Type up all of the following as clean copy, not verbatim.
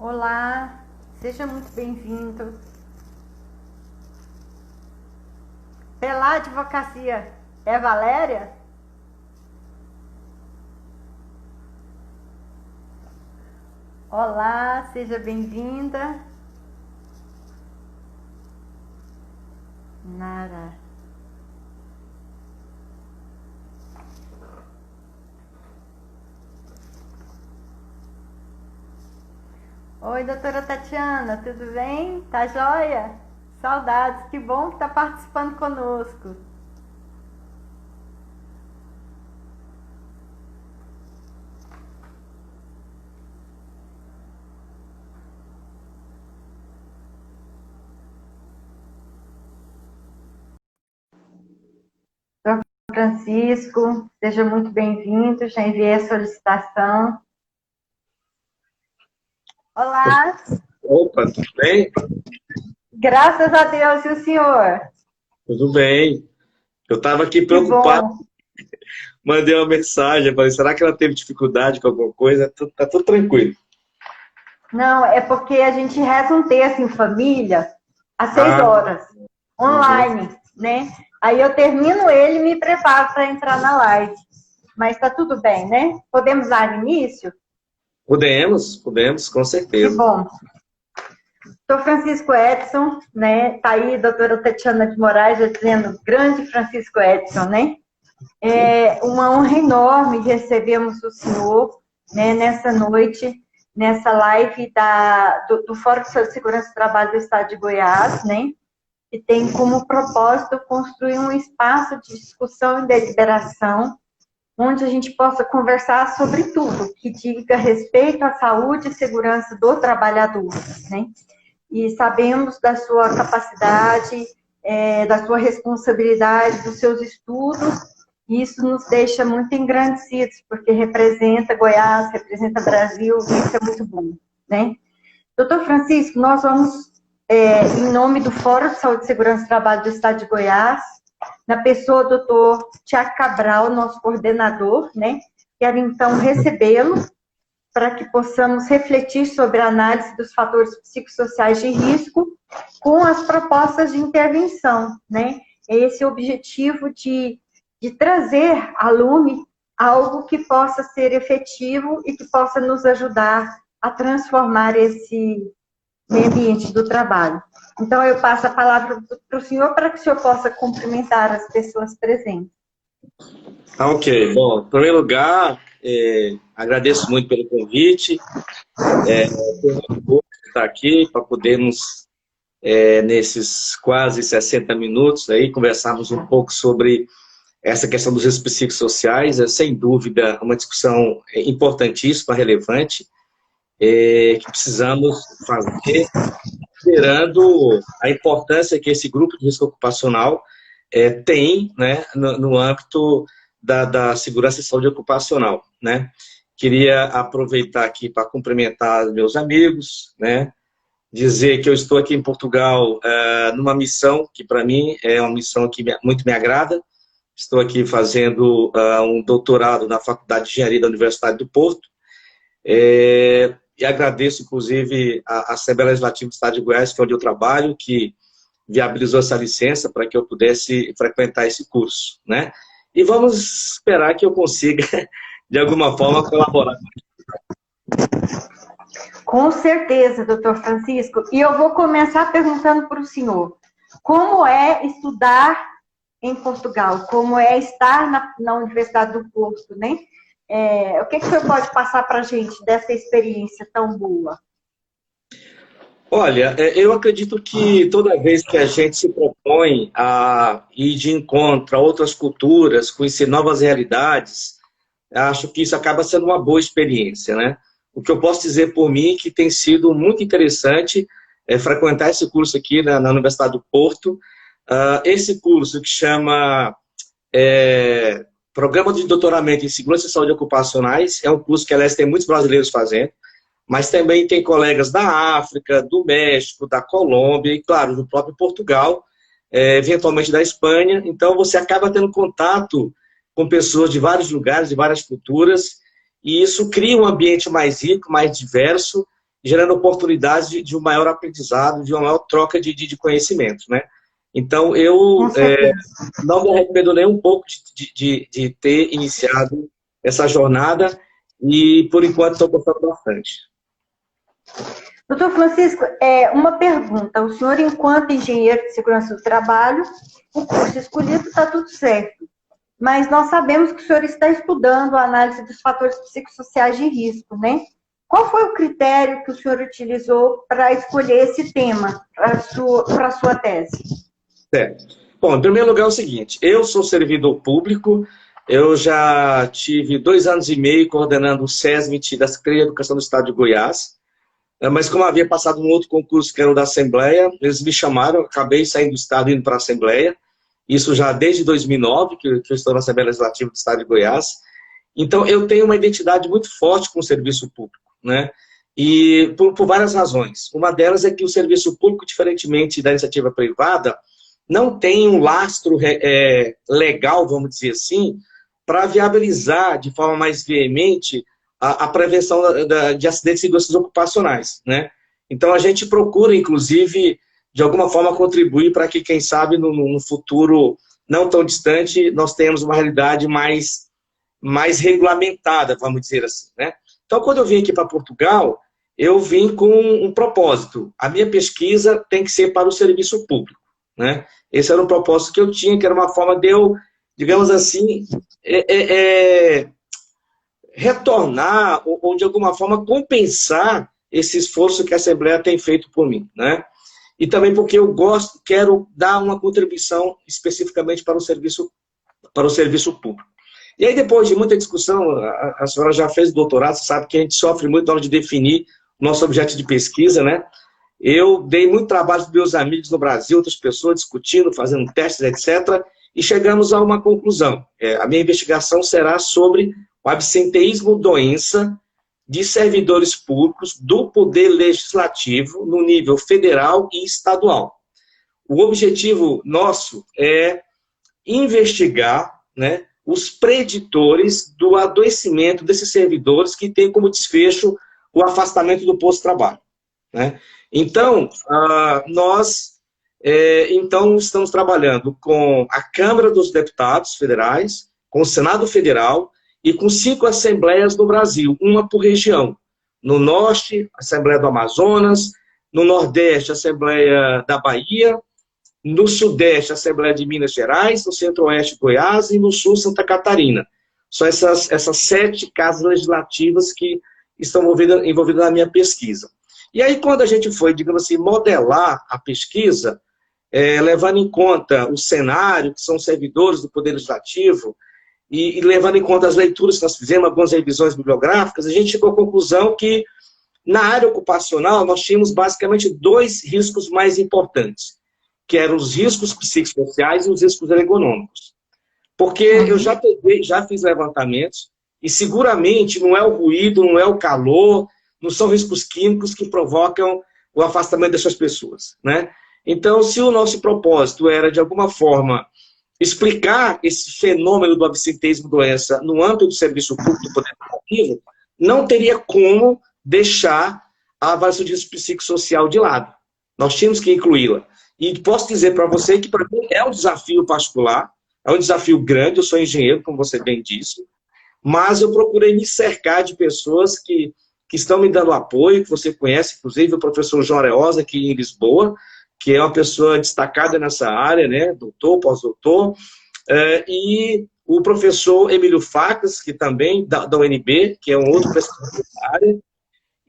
Olá, seja muito bem-vindo. Pela advocacia, é Valéria? Olá, seja bem-vinda. Nara. Oi, doutora Tatiana, tudo bem? Tá joia? Saudades, que bom que tá participando conosco. Doutor Francisco, seja muito bem-vindo, já enviei a solicitação. Olá, Opa, tudo bem? graças a Deus, e o senhor? Tudo bem. Eu estava aqui Que preocupado, bom. mandei uma mensagem, falei, será que ela teve dificuldade com alguma coisa? Tá tudo tranquilo. Não, é porque a gente reza um texto em família às seis Ah, horas, uhum. online, né? Aí eu termino ele e me preparo para entrar na live. Mas tá tudo bem, né? Podemos dar início? Podemos, com Que certeza. bom. Sou Francisco Edson, né? Tá aí a doutora Tatiana de Moraes já dizendo grande Francisco Edson, né? É uma honra enorme recebemos o senhor, né, nessa noite, nessa live do Fórum de Saúde e Segurança do Trabalho do Estado de Goiás, né? Que tem como propósito construir um espaço de discussão e deliberação onde a gente possa conversar sobre tudo que diga respeito à saúde e segurança do trabalhador, né? E sabemos da sua capacidade, da sua responsabilidade, dos seus estudos, e isso nos deixa muito engrandecidos, porque representa Goiás, representa Brasil, e isso é muito bom, né? Doutor Francisco, nós vamos, em nome do Fórum de Saúde e Segurança do Trabalho do Estado de Goiás, na pessoa do doutor Tiago Cabral, nosso coordenador, né? Quero então recebê-lo para que possamos refletir sobre a análise dos fatores psicossociais de risco com as propostas de intervenção, né? É esse o objetivo de trazer à lume algo que possa ser efetivo e que possa nos ajudar a transformar esse meio ambiente do trabalho. Então, eu passo a palavra para o senhor para que o senhor possa cumprimentar as pessoas presentes. Ok. Bom, em primeiro lugar, agradeço muito pelo convite. Foi um orgulho estar aqui para podermos, nesses quase 60 minutos, aí, conversarmos um pouco sobre essa questão dos riscos psicossociais. É, sem dúvida, uma discussão importantíssima, relevante, que precisamos fazer, considerando a importância que esse grupo de risco ocupacional tem, né, no âmbito da segurança e saúde ocupacional, né. Queria aproveitar aqui para cumprimentar meus amigos, né, dizer que eu estou aqui em Portugal numa missão que, para mim, é uma missão que muito me agrada. Estou aqui fazendo um doutorado na Faculdade de Engenharia da Universidade do Porto, e agradeço, inclusive, a Assembleia Legislativa do Estado de Goiás, que é onde eu trabalho, que viabilizou essa licença para que eu pudesse frequentar esse curso, né? E vamos esperar que eu consiga, de alguma forma, colaborar. Com certeza, doutor Francisco. E eu vou começar perguntando para o senhor: como é estudar em Portugal? Como é estar na Universidade do Porto, né? O que o senhor pode passar para a gente dessa experiência tão boa? Olha, eu acredito que toda vez que a gente se propõe a ir de encontro a outras culturas, conhecer novas realidades, acho que isso acaba sendo uma boa experiência, né? O que eu posso dizer por mim é que tem sido muito interessante frequentar esse curso aqui na Universidade do Porto. Esse curso que chama Programa de Doutoramento em Segurança e Saúde Ocupacionais, é um curso que, aliás, tem muitos brasileiros fazendo, mas também tem colegas da África, do México, da Colômbia e, claro, do próprio Portugal, eventualmente da Espanha. Então, você acaba tendo contato com pessoas de vários lugares, de várias culturas, e isso cria um ambiente mais rico, mais diverso, gerando oportunidades de um maior aprendizado, de uma maior troca de conhecimentos, né? Então, eu não me arrependo nem um pouco de ter iniciado essa jornada e, por enquanto, estou gostando bastante. Doutor Francisco, uma pergunta. O senhor, enquanto engenheiro de segurança do trabalho, o curso escolhido está tudo certo, mas nós sabemos que o senhor está estudando a análise dos fatores psicossociais de risco, né? Qual foi o critério que o senhor utilizou para escolher esse tema para a sua tese? Bom, em primeiro lugar é o seguinte, eu sou servidor público, eu já tive 2 anos e meio coordenando o SESMIT da Secretaria de Educação do Estado de Goiás, mas como havia passado um outro concurso que era o da Assembleia, eles me chamaram, acabei saindo do Estado e indo para a Assembleia, isso já desde 2009, que eu estou na Assembleia Legislativa do Estado de Goiás. Então, eu tenho uma identidade muito forte com o serviço público, né? E por várias razões. Uma delas é que o serviço público, diferentemente da iniciativa privada, não tem um lastro legal, vamos dizer assim, para viabilizar de forma mais veemente a prevenção de acidentes e doenças ocupacionais, né? Então, a gente procura, inclusive, de alguma forma, contribuir para que, quem sabe, no futuro não tão distante, nós tenhamos uma realidade mais regulamentada, vamos dizer assim, né? Então, quando eu vim aqui para Portugal, eu vim com um propósito. A minha pesquisa tem que ser para o serviço público, né? Esse era um propósito que eu tinha, que era uma forma de eu, digamos assim, retornar ou, de alguma forma, compensar esse esforço que a Assembleia tem feito por mim, né? E também porque eu quero dar uma contribuição especificamente para o serviço público. E aí, depois de muita discussão, a senhora já fez doutorado, sabe que a gente sofre muito na hora de definir o nosso objeto de pesquisa, né? Eu dei muito trabalho com meus amigos no Brasil, outras pessoas discutindo, fazendo testes, etc., e chegamos a uma conclusão. A minha investigação será sobre o absenteísmo doença de servidores públicos do Poder Legislativo no nível federal e estadual. O objetivo nosso é investigar, né, os preditores do adoecimento desses servidores que têm como desfecho o afastamento do posto de trabalho, né? Então, nós estamos trabalhando com a Câmara dos Deputados Federais, com o Senado Federal e com 5 assembleias no Brasil, uma por região. No Norte, a Assembleia do Amazonas, no Nordeste, a Assembleia da Bahia, no Sudeste, a Assembleia de Minas Gerais, no Centro-Oeste, Goiás, e no Sul, Santa Catarina. São essas 7 casas legislativas que estão envolvidas na minha pesquisa. E aí, quando a gente foi, digamos assim, modelar a pesquisa, levando em conta o cenário, que são servidores do Poder Legislativo, e levando em conta as leituras que nós fizemos, algumas revisões bibliográficas, a gente chegou à conclusão que, na área ocupacional, nós tínhamos basicamente 2 riscos mais importantes, que eram os riscos psicossociais e os riscos ergonômicos. Porque eu já fiz levantamentos, e seguramente não é o ruído, não é o calor, não são riscos químicos que provocam o afastamento dessas pessoas, né? Então, se o nosso propósito era, de alguma forma, explicar esse fenômeno do absenteísmo doença no âmbito do serviço público do Poder Legislativo, não teria como deixar a avaliação de risco psicossocial de lado. Nós tínhamos que incluí-la. E posso dizer para você que, para mim, é um desafio particular, é um desafio grande, eu sou engenheiro, como você bem disse, mas eu procurei me cercar de pessoas que estão me dando apoio, que você conhece, inclusive o professor João Areosa, aqui em Lisboa, que é uma pessoa destacada nessa área, né, doutor, pós-doutor, e o professor Emílio Facas, que também, da UNB, que é um outro pesquisador da área,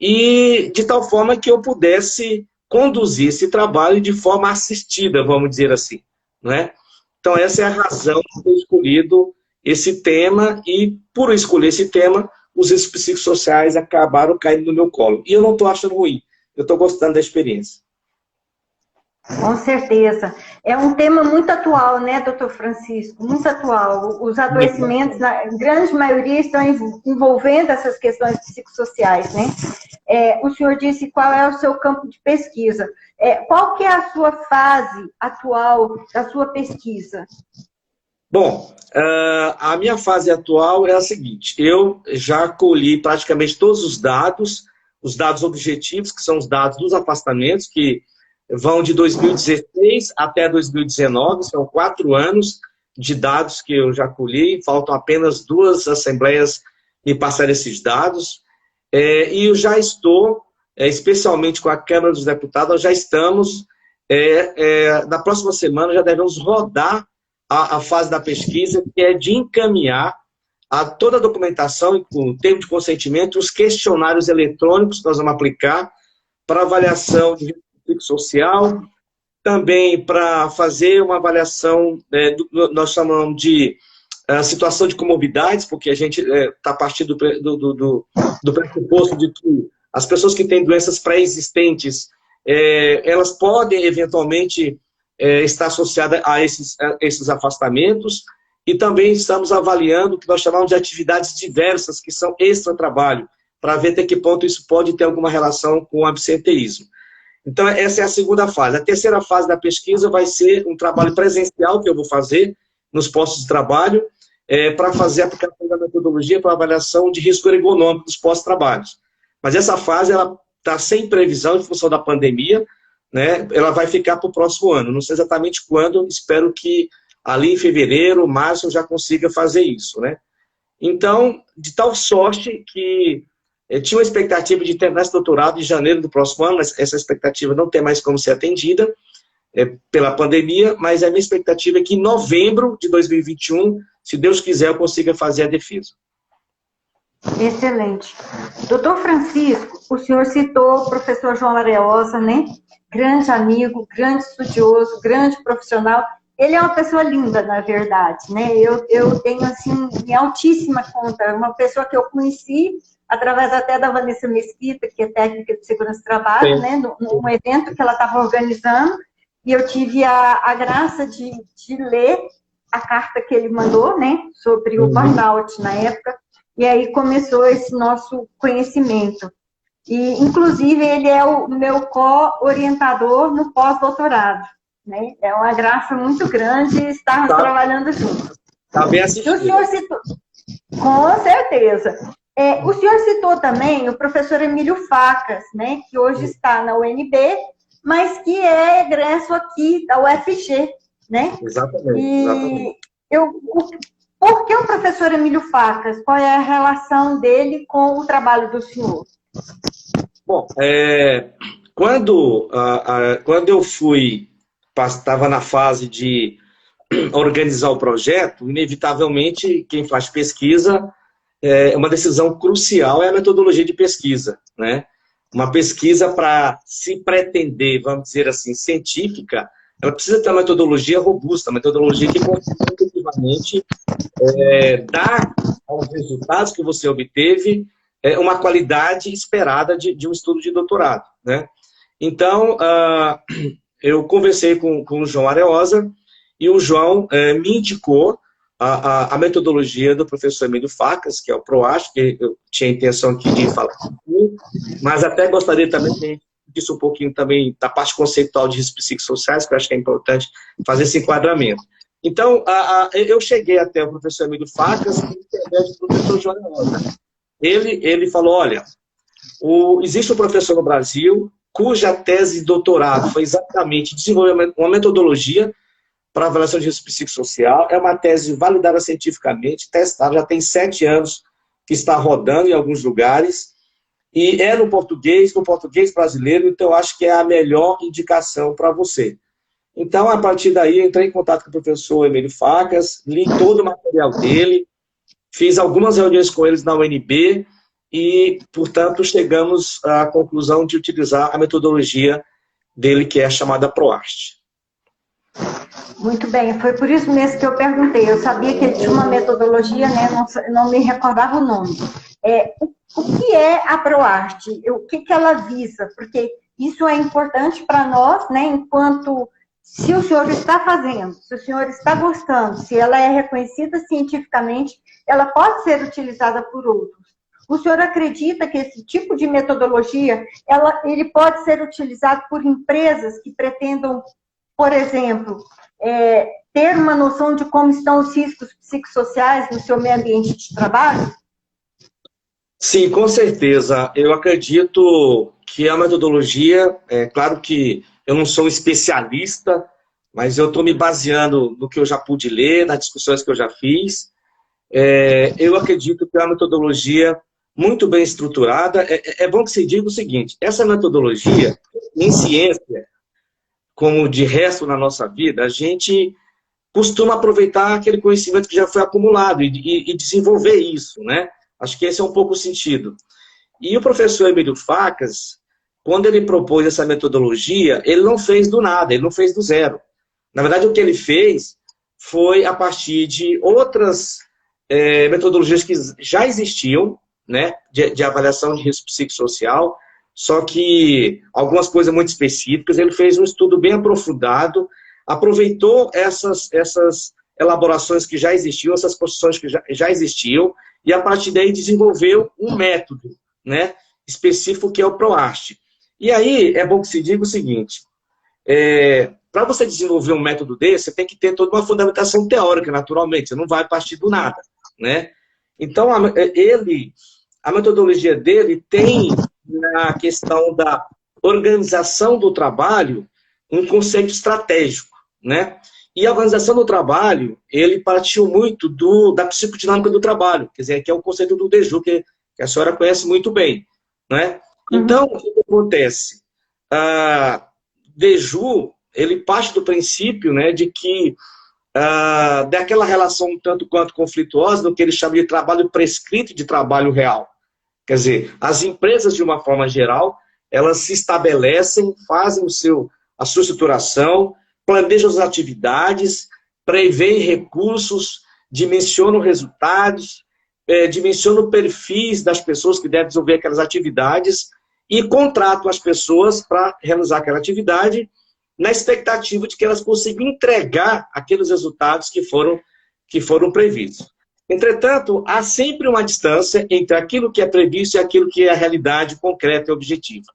e de tal forma que eu pudesse conduzir esse trabalho de forma assistida, vamos dizer assim, né? Então, essa é a razão de ter escolhido esse tema, e por escolher esse tema, os riscos psicossociais acabaram caindo no meu colo. E eu não estou achando ruim, eu estou gostando da experiência. Com certeza. É um tema muito atual, né, doutor Francisco? Muito atual. Os adoecimentos, na grande maioria, estão envolvendo essas questões psicossociais, né? O senhor disse qual é o seu campo de pesquisa. Qual que é a sua fase atual da sua pesquisa? Bom, a minha fase atual é a seguinte: eu já colhi praticamente todos os dados, os dados objetivos, que são os dados dos afastamentos, que vão de 2016 até 2019, são 4 anos de dados que eu já colhi, faltam apenas 2 assembleias me passar esses dados, e eu já estou, especialmente com a Câmara dos Deputados, nós já estamos, na próxima semana já devemos rodar a fase da pesquisa, que é de encaminhar a toda a documentação, o termo de consentimento, os questionários eletrônicos que nós vamos aplicar para avaliação de risco social, também para fazer uma avaliação, nós chamamos de situação de comorbidades, porque a gente está partindo do pressuposto de que as pessoas que têm doenças pré-existentes, elas podem, eventualmente, estar associadas a esses afastamentos, e também estamos avaliando o que nós chamamos de atividades diversas, que são extra-trabalho, para ver até que ponto isso pode ter alguma relação com o absenteísmo. Então, essa é a segunda fase. A terceira fase da pesquisa vai ser um trabalho presencial que eu vou fazer nos postos de trabalho, para fazer a aplicação da metodologia para avaliação de risco ergonômico dos postos de trabalho. Mas essa fase ela está sem previsão em função da pandemia, né? Ela vai ficar para o próximo ano. Não sei exatamente quando, espero que ali em fevereiro, março, eu já consiga fazer isso, né? Então, de tal sorte que tinha uma expectativa de terminar esse doutorado em janeiro do próximo ano, mas essa expectativa não tem mais como ser atendida pela pandemia, mas a minha expectativa é que em novembro de 2021, se Deus quiser, eu consiga fazer a defesa. Excelente. Doutor Francisco, o senhor citou o professor João Areosa, né? Grande amigo, grande estudioso, grande profissional. Ele é uma pessoa linda, na verdade, né? Eu tenho, assim, em altíssima conta, uma pessoa que eu conheci através até da Vanessa Mesquita, que é técnica de segurança do trabalho, né? Num evento que ela estava organizando, e eu tive a graça de ler a carta que ele mandou, né? Sobre o burnout na época, e aí começou esse nosso conhecimento. E, inclusive, ele é o meu co-orientador no pós-doutorado. Né? É uma graça muito grande estarmos trabalhando juntos. Está bem assistido. O senhor citou, com certeza. O senhor citou também o professor Emílio Facas, né? Que hoje está na UNB, mas que é egresso aqui da UFG. Né? Exatamente. Por que o professor Emílio Facas? Qual é a relação dele com o trabalho do senhor? Bom, quando eu estava na fase de organizar o projeto, inevitavelmente, quem faz pesquisa, uma decisão crucial é a metodologia de pesquisa, né? Uma pesquisa, para se pretender, vamos dizer assim, científica, ela precisa ter uma metodologia robusta, uma metodologia que consiga efetivamente dar aos resultados que você obteve uma qualidade esperada de um estudo de doutorado, né? Então, eu conversei com o João Areosa e o João me indicou a metodologia do professor Emílio Facas, que é o PROAST, que eu tinha a intenção aqui de falar com ele, mas até gostaria também de disso um pouquinho também da parte conceitual de riscos psicossociais, que eu acho que é importante fazer esse enquadramento. Então, eu cheguei até o professor Emílio Facas e o professor João Areosa. Ele falou, olha, existe um professor no Brasil cuja tese de doutorado foi exatamente desenvolver uma metodologia para avaliação de risco psicossocial. É uma tese validada cientificamente, testada, já tem 7 anos que está rodando em alguns lugares, e é no português brasileiro, então eu acho que é a melhor indicação para você. Então, a partir daí, eu entrei em contato com o professor Emílio Facas, li todo o material dele, fiz algumas reuniões com eles na UNB e, portanto, chegamos à conclusão de utilizar a metodologia dele, que é a chamada PROAST. Muito bem, foi por isso mesmo que eu perguntei. Eu sabia que ele tinha uma metodologia, né? Não me recordava o nome. O que é a PROAST? O que ela visa? Porque isso é importante para nós, né? Enquanto, se o senhor está fazendo, se o senhor está gostando, se ela é reconhecida cientificamente, ela pode ser utilizada por outros. O senhor acredita que esse tipo de metodologia, ele pode ser utilizado por empresas que pretendam, por exemplo, ter uma noção de como estão os riscos psicossociais no seu meio ambiente de trabalho? Sim, com certeza. Eu acredito que a metodologia, é claro que eu não sou um especialista, mas eu estou me baseando no que eu já pude ler, nas discussões que eu já fiz. Eu acredito que é uma metodologia muito bem estruturada. É bom que se diga o seguinte, essa metodologia, em ciência, como de resto na nossa vida, a gente costuma aproveitar aquele conhecimento que já foi acumulado e desenvolver isso, né? Acho que esse é um pouco o sentido. E o professor Emílio Facas, quando ele propôs essa metodologia, ele não fez do nada, ele não fez do zero. Na verdade, o que ele fez foi a partir de outras metodologias que já existiam, né, de avaliação de risco psicossocial, só que algumas coisas muito específicas, ele fez um estudo bem aprofundado, aproveitou essas elaborações que já existiam, essas posições que já existiam, e a partir daí desenvolveu um método, né, específico que é o PROAST. E aí é bom que se diga o seguinte, para você desenvolver um método desse, você tem que ter toda uma fundamentação teórica, naturalmente, você não vai partir do nada, né? Então, a metodologia dele tem na questão da organização do trabalho um conceito estratégico, né? E a organização do trabalho, ele partiu muito da psicodinâmica do trabalho, quer dizer, que é o conceito do Deju, que a senhora conhece muito bem, né? Então, o que acontece? Deju, ele parte do princípio, né, de que daquela relação um tanto quanto conflituosa, do que ele chama de trabalho prescrito e de trabalho real. Quer dizer, as empresas, de uma forma geral, elas se estabelecem, fazem a sua estruturação, planejam as atividades, preveem recursos, dimensionam resultados, dimensionam perfis das pessoas que devem desenvolver aquelas atividades e contratam as pessoas para realizar aquela atividade na expectativa de que elas consigam entregar aqueles resultados que foram previstos. Entretanto, há sempre uma distância entre aquilo que é previsto e aquilo que é a realidade concreta e objetiva,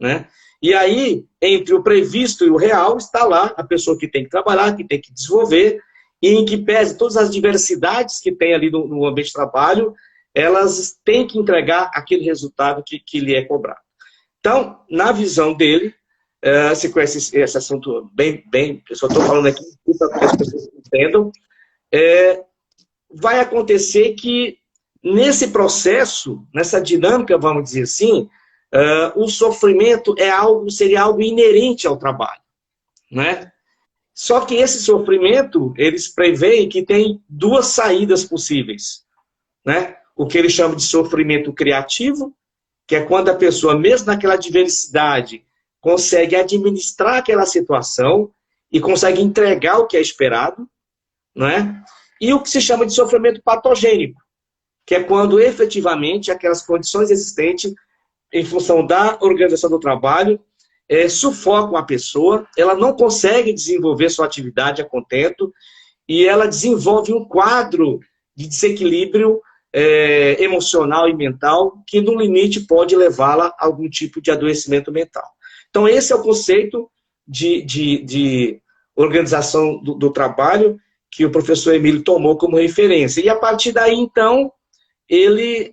né? E aí, entre o previsto e o real, está lá a pessoa que tem que trabalhar, que tem que desenvolver, e em que pese todas as diversidades que tem ali no ambiente de trabalho, elas têm que entregar aquele resultado que lhe é cobrado. Então, na visão dele, você conhece esse assunto bem, eu só estou falando aqui para que as pessoas entendam, vai acontecer que nesse processo, nessa dinâmica, vamos dizer assim, o sofrimento seria algo inerente ao trabalho, né? Só que esse sofrimento, eles preveem que tem duas saídas possíveis, né? O que eles chamam de sofrimento criativo, que é quando a pessoa, mesmo naquela adversidade, consegue administrar aquela situação e consegue entregar o que é esperado, né? E o que se chama de sofrimento patogênico, que é quando efetivamente aquelas condições existentes, em função da organização do trabalho, sufocam a pessoa, ela não consegue desenvolver sua atividade a contento e ela desenvolve um quadro de desequilíbrio emocional e mental que, no limite, pode levá-la a algum tipo de adoecimento mental. Então, esse é o conceito de organização do trabalho que o professor Emílio tomou como referência. E, a partir daí, então, ele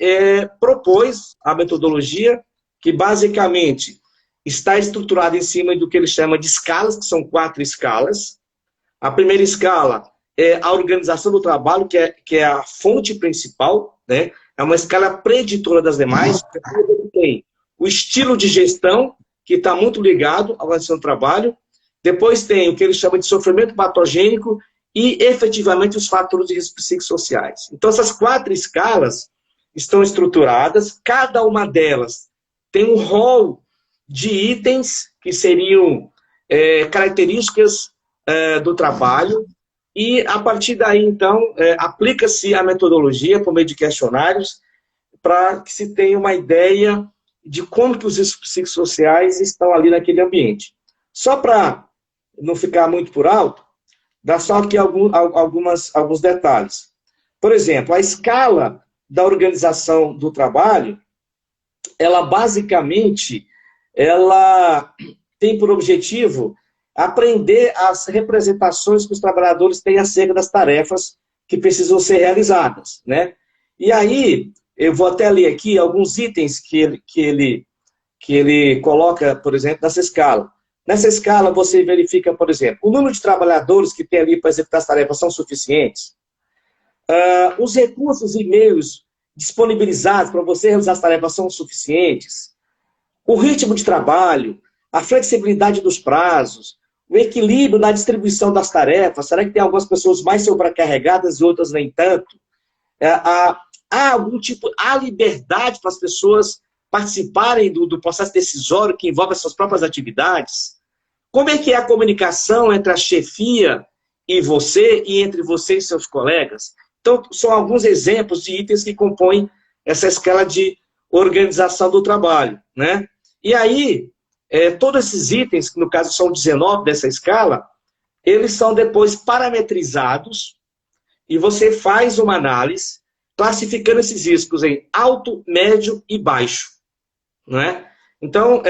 propôs a metodologia que, basicamente, está estruturada em cima do que ele chama de escalas, que são 4 escalas. A primeira escala é a organização do trabalho, que é a fonte principal, né? É uma escala preditora das demais. Tem o estilo de gestão, que está muito ligado à organização do trabalho. Depois tem o que ele chama de sofrimento patogênico e, efetivamente, os fatores de risco psicossociais. Então, essas 4 escalas estão estruturadas, cada uma delas tem um rol de itens que seriam características do trabalho, e, a partir daí, então, aplica-se a metodologia por meio de questionários para que se tenha uma ideia de como que os riscos psicossociais estão ali naquele ambiente. Só para não ficar muito por alto, dá só aqui alguns detalhes. Por exemplo, a escala da organização do trabalho, ela basicamente tem por objetivo aprender as representações que os trabalhadores têm acerca das tarefas que precisam ser realizadas, né? E aí, eu vou até ler aqui alguns itens que ele coloca, por exemplo, nessa escala. Nessa escala, você verifica, por exemplo, o número de trabalhadores que tem ali para executar as tarefas são suficientes. Os recursos e meios disponibilizados para você realizar as tarefas são suficientes. O ritmo de trabalho, a flexibilidade dos prazos, o equilíbrio na distribuição das tarefas. Será que tem algumas pessoas mais sobrecarregadas e outras nem tanto? Há liberdade para as pessoas participarem do processo decisório que envolve as suas próprias atividades? Como é que é a comunicação entre a chefia e você, e entre você e seus colegas? Então, são alguns exemplos de itens que compõem essa escala de organização do trabalho, né? E aí, todos esses itens, que no caso são 19 dessa escala, eles são depois parametrizados e você faz uma análise classificando esses riscos em alto, médio e baixo, não é? Então,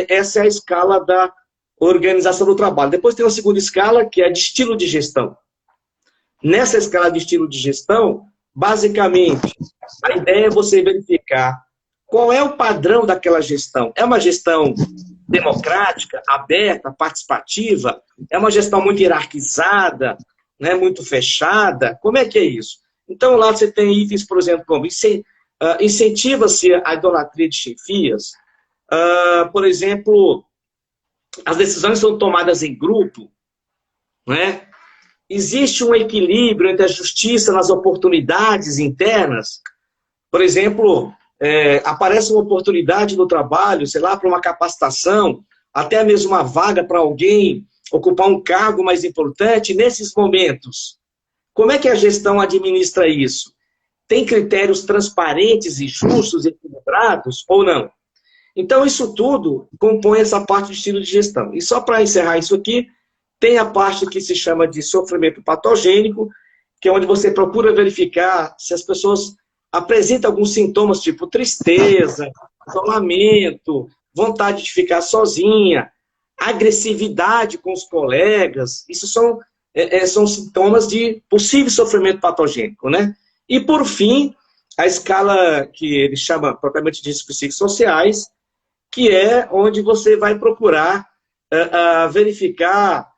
essa é a escala da organização do trabalho. Depois tem uma segunda escala, que é de estilo de gestão. Nessa escala de estilo de gestão, basicamente, a ideia é você verificar qual é o padrão daquela gestão. É uma gestão democrática, aberta, participativa? É uma gestão muito hierarquizada, né, muito fechada? Como é que é isso? Então, lá você tem itens, por exemplo, como incentiva-se a idolatria de chefias. Por exemplo, as decisões são tomadas em grupo, né? Existe um equilíbrio entre a justiça nas oportunidades internas. Por exemplo, aparece uma oportunidade no trabalho, sei lá, para uma capacitação, até mesmo uma vaga para alguém ocupar um cargo mais importante. Nesses momentos, como é que a gestão administra isso? Tem critérios transparentes e justos, equilibrados ou não? Então, isso tudo compõe essa parte de estilo de gestão. E só para encerrar isso aqui, tem a parte que se chama de sofrimento patogênico, que é onde você procura verificar se as pessoas apresentam alguns sintomas, tipo tristeza, isolamento, vontade de ficar sozinha, agressividade com os colegas. Isso são sintomas de possível sofrimento patogênico, né? E, por fim, a escala que ele chama propriamente de riscos psicossociais, que é onde você vai procurar verificar...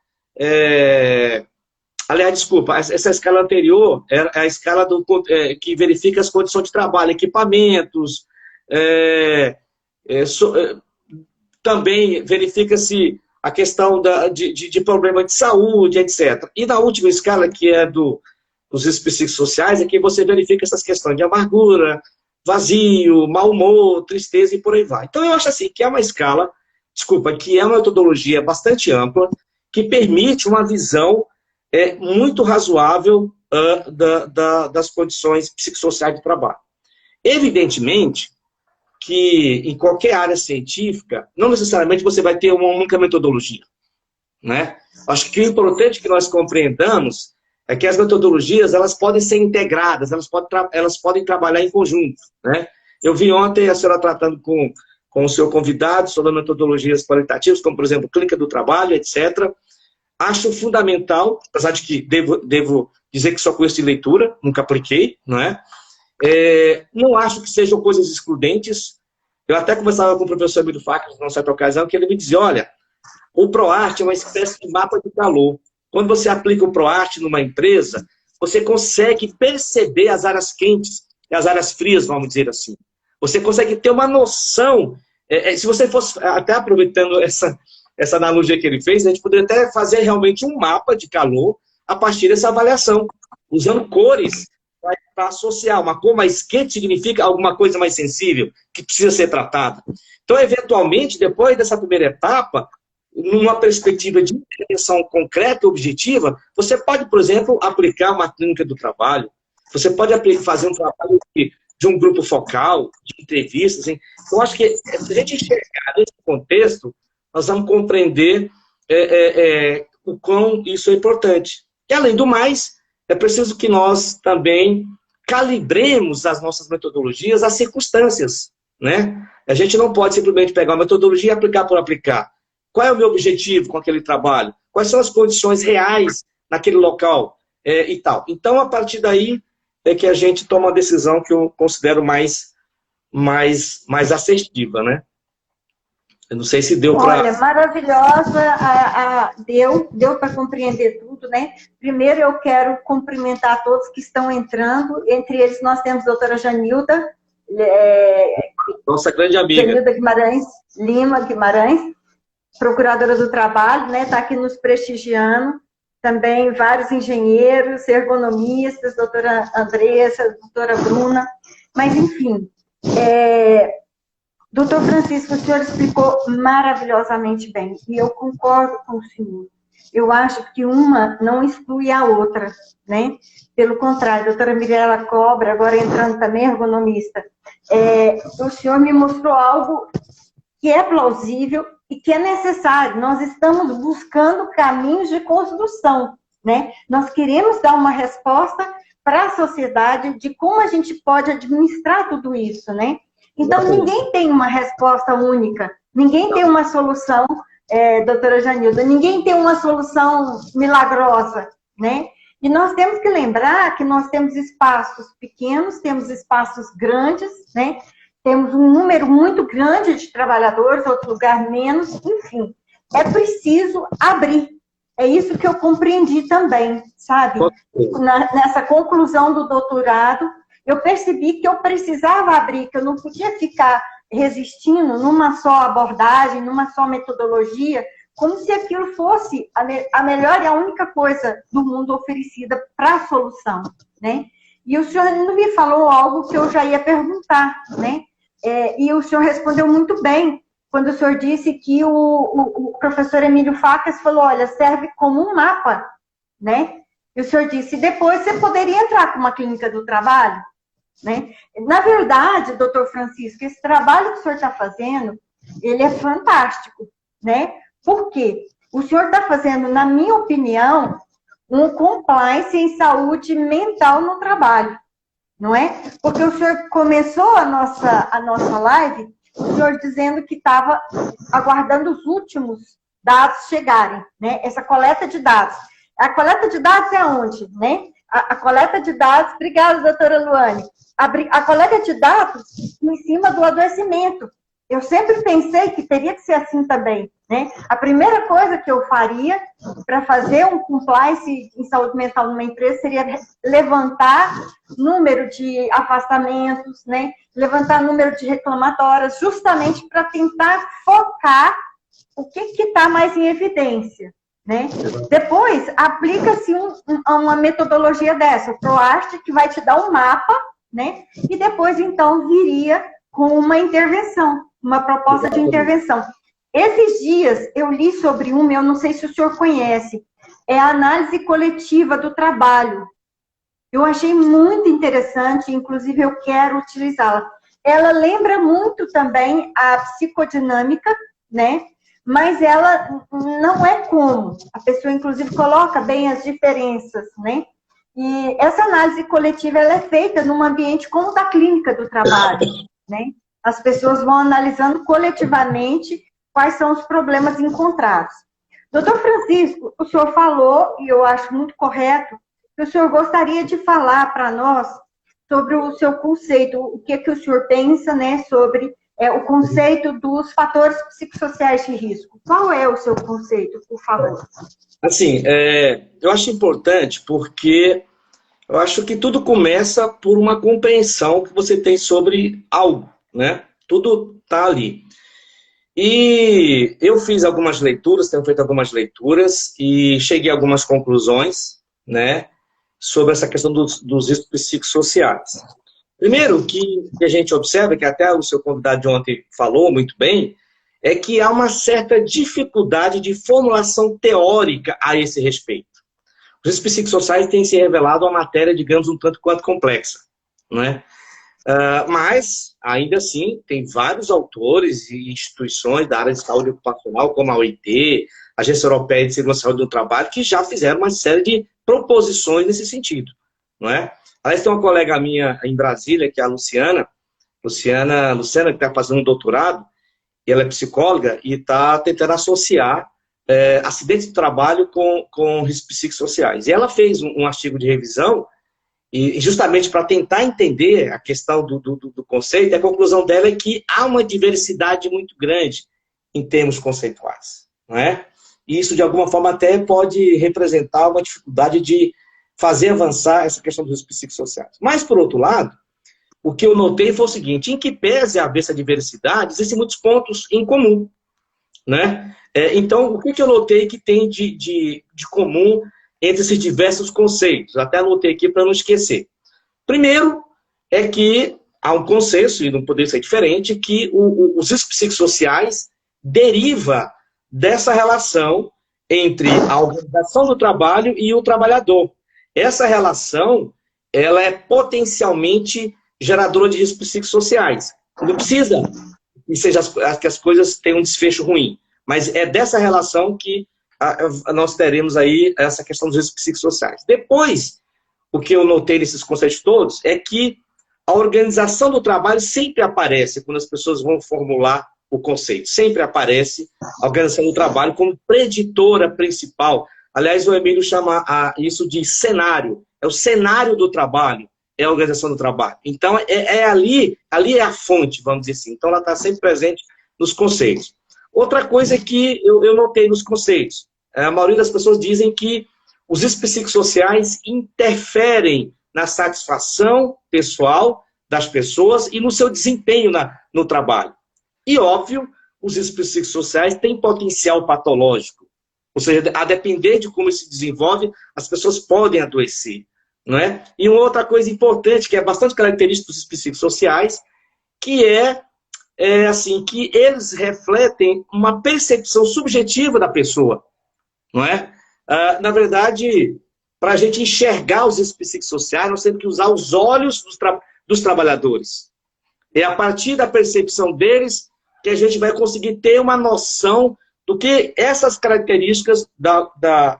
Aliás, desculpa, essa escala anterior é a escala que verifica as condições de trabalho, equipamentos, também verifica-se a questão de problema de saúde, etc. E na última escala, que é dos riscos psicossociais, é que você verifica essas questões de amargura, vazio, mau humor, tristeza e por aí vai. Então eu acho assim que é uma escala, que é uma metodologia bastante ampla, que permite uma visão muito razoável das condições psicossociais do trabalho. Evidentemente que em qualquer área científica, não necessariamente você vai ter uma única metodologia, né? Acho que o importante que nós compreendamos é que as metodologias, elas podem ser integradas, elas podem trabalhar em conjunto, né? Eu vi ontem a senhora tratando com o seu convidado sobre metodologias qualitativas, como, por exemplo, clínica do trabalho, etc. Acho fundamental, apesar de que devo dizer que só conheço de leitura, nunca apliquei, não é? Não acho que sejam coisas excludentes. Eu até conversava com o professor Emílio Facas, numa certa ocasião, que ele me dizia, olha, o ProArt é uma espécie de mapa de calor. Quando você aplica o ProArt numa empresa, você consegue perceber as áreas quentes e as áreas frias, vamos dizer assim. Você consegue ter uma noção. Se você fosse, até aproveitando essa analogia que ele fez, a gente poderia até fazer realmente um mapa de calor a partir dessa avaliação, usando cores para associar. Uma cor mais quente significa alguma coisa mais sensível, que precisa ser tratada. Então, eventualmente, depois dessa primeira etapa, numa perspectiva de intervenção concreta e objetiva, você pode, por exemplo, aplicar uma clínica do trabalho, você pode fazer um trabalho de um grupo focal, de entrevistas. Hein? Eu acho que, se a gente enxergar nesse contexto, nós vamos compreender o quão isso é importante. E, além do mais, é preciso que nós também calibremos as nossas metodologias às circunstâncias, né? A gente não pode simplesmente pegar uma metodologia e aplicar por aplicar. Qual é o meu objetivo com aquele trabalho? Quais são as condições reais naquele local e tal? Então, a partir daí, é que a gente toma uma decisão que eu considero mais assertiva, né? Eu não sei se deu para... Olha, maravilhosa, deu para compreender tudo, né? Primeiro eu quero cumprimentar todos que estão entrando, entre eles nós temos a doutora Janilda, Nossa grande amiga. Janilda Guimarães, Lima Guimarães, procuradora do trabalho, né? Está aqui nos prestigiando, também vários engenheiros, ergonomistas, doutora Andressa, doutora Bruna, mas enfim... Doutor Francisco, o senhor explicou maravilhosamente bem, e eu concordo com o senhor. Eu acho que uma não exclui a outra, né? Pelo contrário, a doutora Mirela Cobra, agora entrando também ergonomista, o senhor me mostrou algo que é plausível e que é necessário. Nós estamos buscando caminhos de construção, né? Nós queremos dar uma resposta para a sociedade de como a gente pode administrar tudo isso, né? Então, ninguém tem uma resposta única, ninguém tem uma solução, doutora Janilda, ninguém tem uma solução milagrosa, né? E nós temos que lembrar que nós temos espaços pequenos, temos espaços grandes, né? Temos um número muito grande de trabalhadores, outro lugar menos, enfim. É preciso abrir. É isso que eu compreendi também, sabe? Nessa conclusão do doutorado, eu percebi que eu precisava abrir, que eu não podia ficar resistindo numa só abordagem, numa só metodologia, como se aquilo fosse a melhor e a única coisa do mundo oferecida para a solução, né? E o senhor não me falou algo que eu já ia perguntar, né? E o senhor respondeu muito bem, quando o senhor disse que o professor Emílio Facas falou, olha, serve como um mapa, né? E o senhor disse, depois você poderia entrar com uma clínica do trabalho, né? Na verdade, doutor Francisco, esse trabalho que o senhor está fazendo, ele é fantástico, né? Por quê? O senhor está fazendo, na minha opinião, um compliance em saúde mental no trabalho, não é? Porque o senhor começou a nossa live, o senhor dizendo que estava aguardando os últimos dados chegarem, né? Essa coleta de dados. A coleta de dados é onde, né? A coleta de dados, obrigada, doutora Luane. A coleta de dados em cima do adoecimento. Eu sempre pensei que teria que ser assim também, né? A primeira coisa que eu faria para fazer um compliance em saúde mental numa empresa seria levantar número de afastamentos, né? Levantar número de reclamatórias, justamente para tentar focar o que está mais em evidência, né? Depois, aplica-se uma metodologia dessa, o ProArt, que vai te dar um mapa, né? E depois, então, viria com uma intervenção, uma proposta de intervenção. Esses dias, eu li sobre uma, eu não sei se o senhor conhece, é a análise coletiva do trabalho. Eu achei muito interessante, inclusive eu quero utilizá-la. Ela lembra muito também a psicodinâmica, né? Mas ela não é como. A pessoa, inclusive, coloca bem as diferenças, né? E essa análise coletiva, ela é feita num ambiente como o da clínica do trabalho, né? As pessoas vão analisando coletivamente quais são os problemas encontrados. Doutor Francisco, o senhor falou, e eu acho muito correto, que o senhor gostaria de falar para nós sobre o seu conceito, o que o senhor pensa, né, sobre o conceito dos fatores psicossociais de risco. Qual é o seu conceito, por favor? Assim, eu acho importante porque eu acho que tudo começa por uma compreensão que você tem sobre algo, né? Tudo está ali. E eu fiz algumas leituras, tenho feito algumas leituras e cheguei a algumas conclusões, né, sobre essa questão dos riscos psicossociais. Primeiro, que a gente observa, que até o seu convidado de ontem falou muito bem, é que há uma certa dificuldade de formulação teórica a esse respeito. Os riscos psicossociais têm se revelado uma matéria, digamos, um tanto quanto complexa, não é? Mas, ainda assim, tem vários autores e instituições da área de saúde ocupacional, como a OIT, a Agência Europeia de Segurança e Saúde do Trabalho, que já fizeram uma série de proposições nesse sentido, não é? Aliás, tem uma colega minha em Brasília, que é a Luciana, que está fazendo um doutorado, e ela é psicóloga, e está tentando associar acidentes de trabalho com riscos psicossociais. E ela fez um artigo de revisão e justamente para tentar entender a questão do conceito, a conclusão dela é que há uma diversidade muito grande em termos conceituais, não é? E isso, de alguma forma, até pode representar uma dificuldade de fazer avançar essa questão dos riscos psicossociais. Mas, por outro lado, o que eu notei foi o seguinte: em que pese haver essa diversidade, existem muitos pontos em comum, né? Então, o que eu notei que tem de comum entre esses diversos conceitos? Até anotei aqui para não esquecer. Primeiro, é que há um consenso, e não poderia ser diferente, que os riscos psicossociais deriva dessa relação entre a organização do trabalho e o trabalhador. Essa relação, ela é potencialmente geradora de riscos psicossociais. Não precisa que as coisas tenham um desfecho ruim, mas é dessa relação que nós teremos aí essa questão dos riscos psicossociais. Depois, o que eu notei nesses conceitos todos é que a organização do trabalho sempre aparece quando as pessoas vão formular o conceito. Sempre aparece a organização do trabalho como preditora principal. Aliás, o Emílio chama isso de cenário. É o cenário do trabalho, é a organização do trabalho. Então, ali é a fonte, vamos dizer assim. Então, ela está sempre presente nos conceitos. Outra coisa que eu notei nos conceitos, a maioria das pessoas dizem que os riscos psicossociais interferem na satisfação pessoal das pessoas e no seu desempenho no trabalho. E, óbvio, os riscos psicossociais têm potencial patológico. Ou seja, a depender de como isso se desenvolve, as pessoas podem adoecer. Não é? E uma outra coisa importante, que é bastante característica dos psicossociais, que assim, que eles refletem uma percepção subjetiva da pessoa. Não é? Na verdade, para a gente enxergar os psicossociais, nós temos que usar os olhos dos trabalhadores. É a partir da percepção deles que a gente vai conseguir ter uma noção do que essas características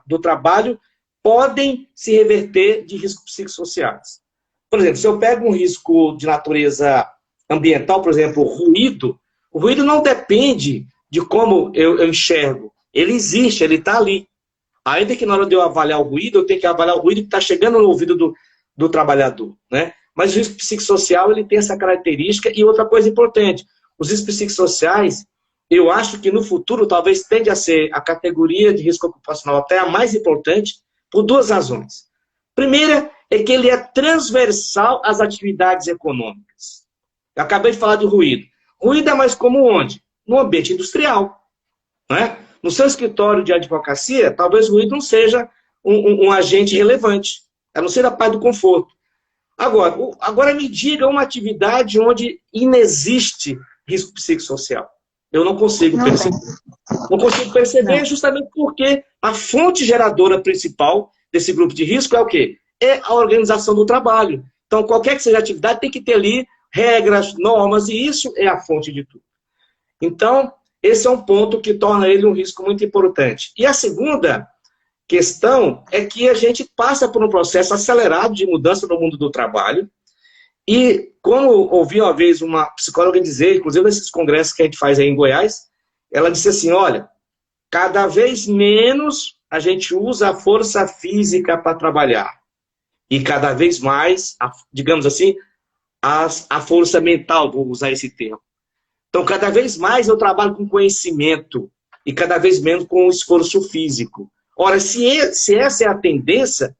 do trabalho podem se reverter de riscos psicossociais. Por exemplo, se eu pego um risco de natureza ambiental, por exemplo, o ruído não depende de como eu enxergo. Ele existe, ele está ali. Ainda que na hora de eu avaliar o ruído, eu tenho que avaliar o ruído que está chegando no ouvido do trabalhador, né? Mas o risco psicossocial, ele tem essa característica. E outra coisa importante, os riscos psicossociais, eu acho que no futuro talvez tende a ser a categoria de risco ocupacional até a mais importante, por duas razões. Primeira é que ele é transversal às atividades econômicas. Eu acabei de falar de ruído. Ruído é mais comum onde? No ambiente industrial. Não é? No seu escritório de advocacia, talvez o ruído não seja um agente relevante, a não ser da parte do conforto. Agora me diga uma atividade onde inexiste risco psicossocial. Eu não consigo perceber. Não consigo perceber justamente porque a fonte geradora principal desse grupo de risco é o quê? É a organização do trabalho. Então, qualquer que seja a atividade, tem que ter ali regras, normas, e isso é a fonte de tudo. Então, esse é um ponto que torna ele um risco muito importante. E a segunda questão é que a gente passa por um processo acelerado de mudança no mundo do trabalho. E como ouvi uma vez uma psicóloga dizer, inclusive nesses congressos que a gente faz aí em Goiás, ela disse assim, olha, cada vez menos a gente usa a força física para trabalhar. E cada vez mais, digamos assim, a força mental, vou usar esse termo. Então, cada vez mais eu trabalho com conhecimento e cada vez menos com esforço físico. Ora, se essa é a tendência,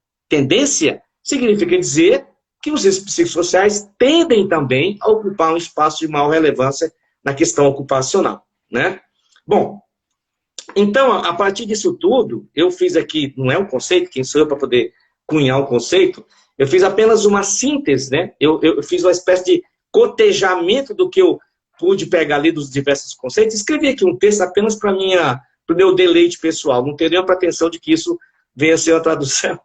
significa dizer que os riscos psicossociais tendem também a ocupar um espaço de maior relevância na questão ocupacional, né? Bom, então, a partir disso tudo, eu fiz aqui, não é um conceito, quem sou eu para poder cunhar um conceito, eu fiz apenas uma síntese, né? Eu fiz uma espécie de cotejamento do que eu pude pegar ali dos diversos conceitos, escrevi aqui um texto apenas para o meu deleite pessoal, não tenho nenhuma pretensão de que isso venha a ser uma tradução,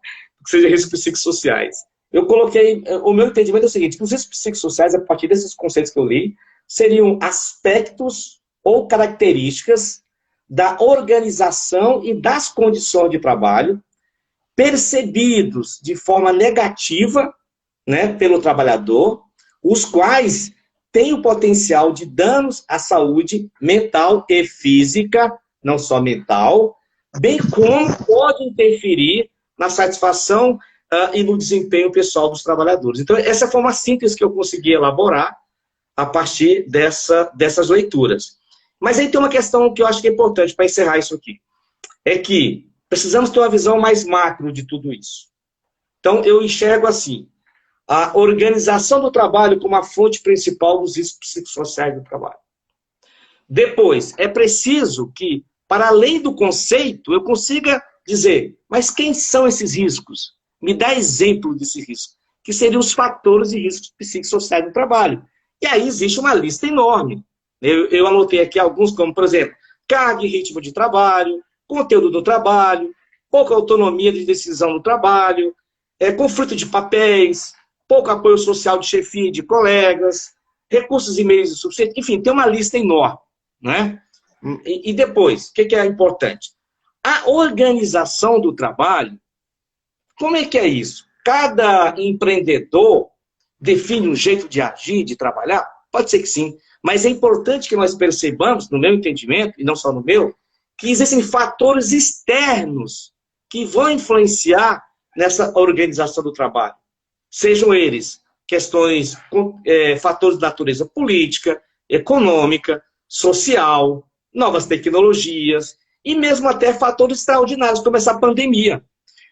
que seja riscos psicossociais. Eu coloquei, o meu entendimento é o seguinte, que os riscos psicossociais, a partir desses conceitos que eu li, seriam aspectos ou características da organização e das condições de trabalho percebidos de forma negativa, né, pelo trabalhador, os quais têm o potencial de danos à saúde mental e física, não só mental, bem como pode interferir na satisfação e no desempenho pessoal dos trabalhadores. Então, essa foi uma síntese que eu consegui elaborar a partir dessas leituras. Mas aí tem uma questão que eu acho que é importante para encerrar isso aqui. É que precisamos ter uma visão mais macro de tudo isso. Então, eu enxergo assim, a organização do trabalho como a fonte principal dos riscos psicossociais do trabalho. Depois, é preciso que, para além do conceito, eu consiga dizer, mas quem são esses riscos? Me dá exemplo desse risco, que seriam os fatores de riscos psicossociais do trabalho. E aí existe uma lista enorme. Eu anotei aqui alguns, como, por exemplo, carga e ritmo de trabalho, conteúdo do trabalho, pouca autonomia de decisão no trabalho, conflito de papéis, pouco apoio social de chefia e de colegas, recursos e meios insuficientes, enfim, tem uma lista enorme. Né? E depois, o que é importante? A organização do trabalho, como é que é isso? Cada empreendedor define um jeito de agir, de trabalhar? Pode ser que sim, mas é importante que nós percebamos, no meu entendimento, e não só no meu, que existem fatores externos que vão influenciar nessa organização do trabalho. Sejam eles questões, fatores de natureza política, econômica, social, novas tecnologias e mesmo até fatores extraordinários, como essa pandemia.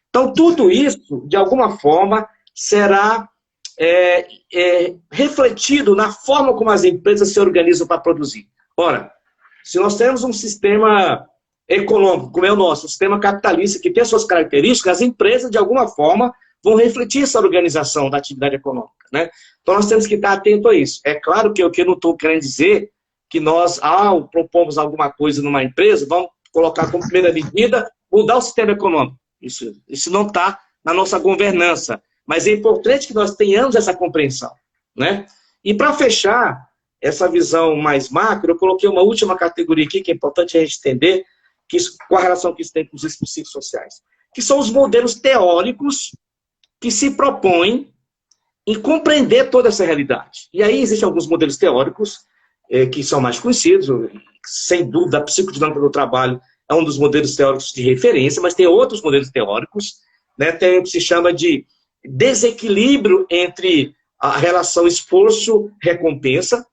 Então, tudo isso, de alguma forma, será refletido na forma como as empresas se organizam para produzir. Ora, se nós temos um sistema econômico, como é o nosso, um sistema capitalista, que tem suas características, as empresas, de alguma forma, vão refletir essa organização da atividade econômica. Né? Então, nós temos que estar atento a isso. É claro que eu não estou querendo dizer que nós, propomos alguma coisa numa empresa, vamos colocar como primeira medida mudar o sistema econômico. Isso não está na nossa governança. Mas é importante que nós tenhamos essa compreensão. Né? E para fechar essa visão mais macro, eu coloquei uma última categoria aqui, que é importante a gente entender qual a relação que isso tem com os riscos psicossociais. Que são os modelos teóricos que se propõem em compreender toda essa realidade. E aí existem alguns modelos teóricos que são mais conhecidos, sem dúvida, a psicodinâmica do trabalho é um dos modelos teóricos de referência, mas tem outros modelos teóricos, né? Tem o que se chama de desequilíbrio entre a relação esforço-recompensa,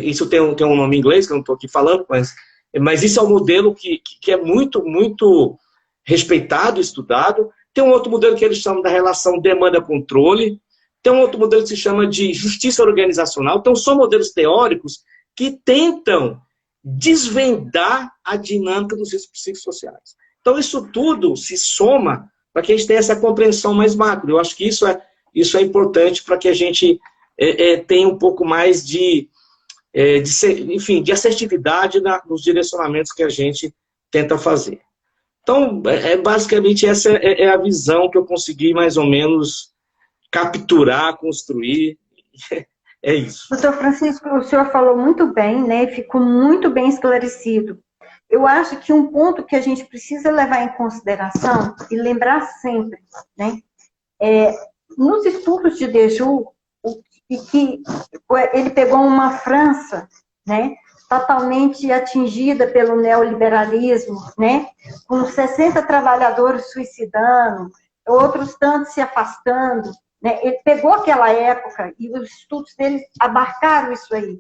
isso tem um nome em inglês, que eu não estou aqui falando, mas isso é um modelo que é muito, muito respeitado, estudado. Tem um outro modelo que eles chamam da relação demanda-controle, tem um outro modelo que se chama de justiça organizacional. Então, são modelos teóricos que tentam desvendar a dinâmica dos riscos psicossociais. Então, isso tudo se soma para que a gente tenha essa compreensão mais macro. Eu acho que isso é importante para que a gente tenha um pouco mais de assertividade nos direcionamentos que a gente tenta fazer. Então, basicamente, essa é a visão que eu consegui mais ou menos capturar, construir. É isso. Doutor Francisco, o senhor falou muito bem, né? Ficou muito bem esclarecido. Eu acho que um ponto que a gente precisa levar em consideração e lembrar sempre, né? Nos estudos de Dejoux, que ele pegou uma França, né? Totalmente atingida pelo neoliberalismo, né? Com 60 trabalhadores suicidando, outros tantos se afastando, né? Ele pegou aquela época e os estudos dele abarcaram isso aí.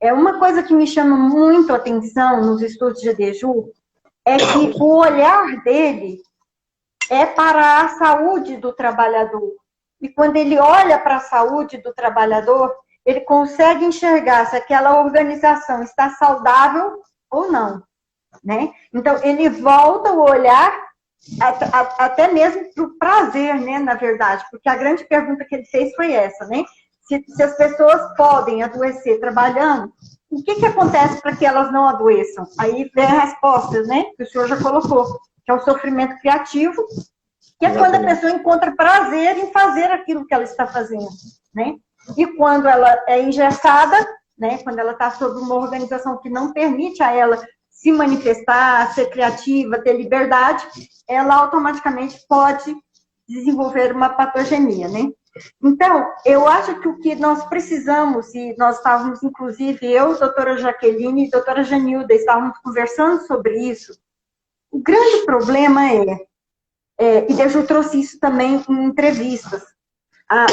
Uma coisa que me chama muito a atenção nos estudos de Dejoux é que o olhar dele é para a saúde do trabalhador. E quando ele olha para a saúde do trabalhador, ele consegue enxergar se aquela organização está saudável ou não. Né? Então, ele volta o olhar até mesmo para o prazer, né, na verdade, porque a grande pergunta que ele fez foi essa, né? Se as pessoas podem adoecer trabalhando, o que acontece para que elas não adoeçam? Aí vem a resposta, né, que o senhor já colocou, que é o sofrimento criativo, que é quando a pessoa encontra prazer em fazer aquilo que ela está fazendo, né? E quando ela é engessada, né, quando ela está sob uma organização que não permite a ela se manifestar, ser criativa, ter liberdade, ela automaticamente pode desenvolver uma patogenia, né? Então, eu acho que o que nós precisamos, e nós estávamos, inclusive, eu, doutora Jaqueline e doutora Janilda, estávamos conversando sobre isso, o grande problema e Deju trouxe isso também em entrevistas,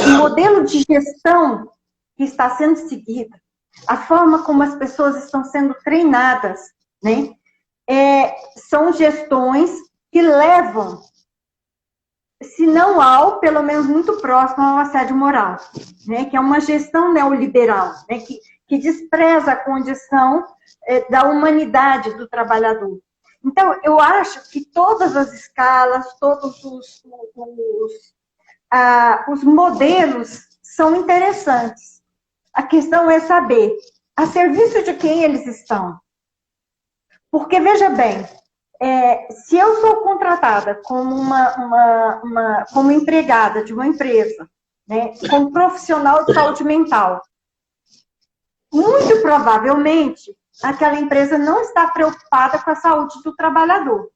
o modelo de gestão que está sendo seguido, a forma como as pessoas estão sendo treinadas, né, são gestões que levam, se não ao, pelo menos muito próximo ao assédio moral, né, que é uma gestão neoliberal, né, que despreza a condição da humanidade do trabalhador. Então, eu acho que todas as escalas, todos os modelos são interessantes. A questão é saber a serviço de quem eles estão. Porque, veja bem, se eu sou contratada como como empregada de uma empresa, né, como profissional de saúde mental, muito provavelmente aquela empresa não está preocupada com a saúde do trabalhador.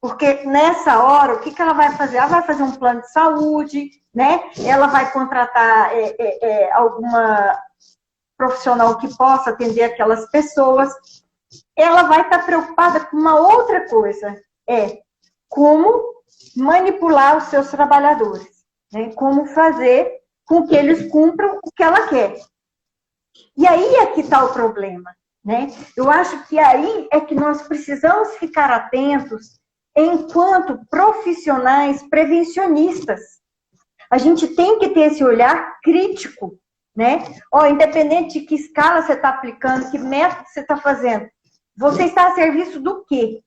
Porque nessa hora, o que ela vai fazer? Ela vai fazer um plano de saúde, né? Ela vai contratar alguma profissional que possa atender aquelas pessoas. Ela vai estar preocupada com uma outra coisa, como manipular os seus trabalhadores, né? Como fazer com que eles cumpram o que ela quer. E aí é que está o problema, né? Eu acho que aí é que nós precisamos ficar atentos enquanto profissionais prevencionistas. A gente tem que ter esse olhar crítico, né? Independente de que escala você está aplicando, que método você está fazendo, você está a serviço do quê?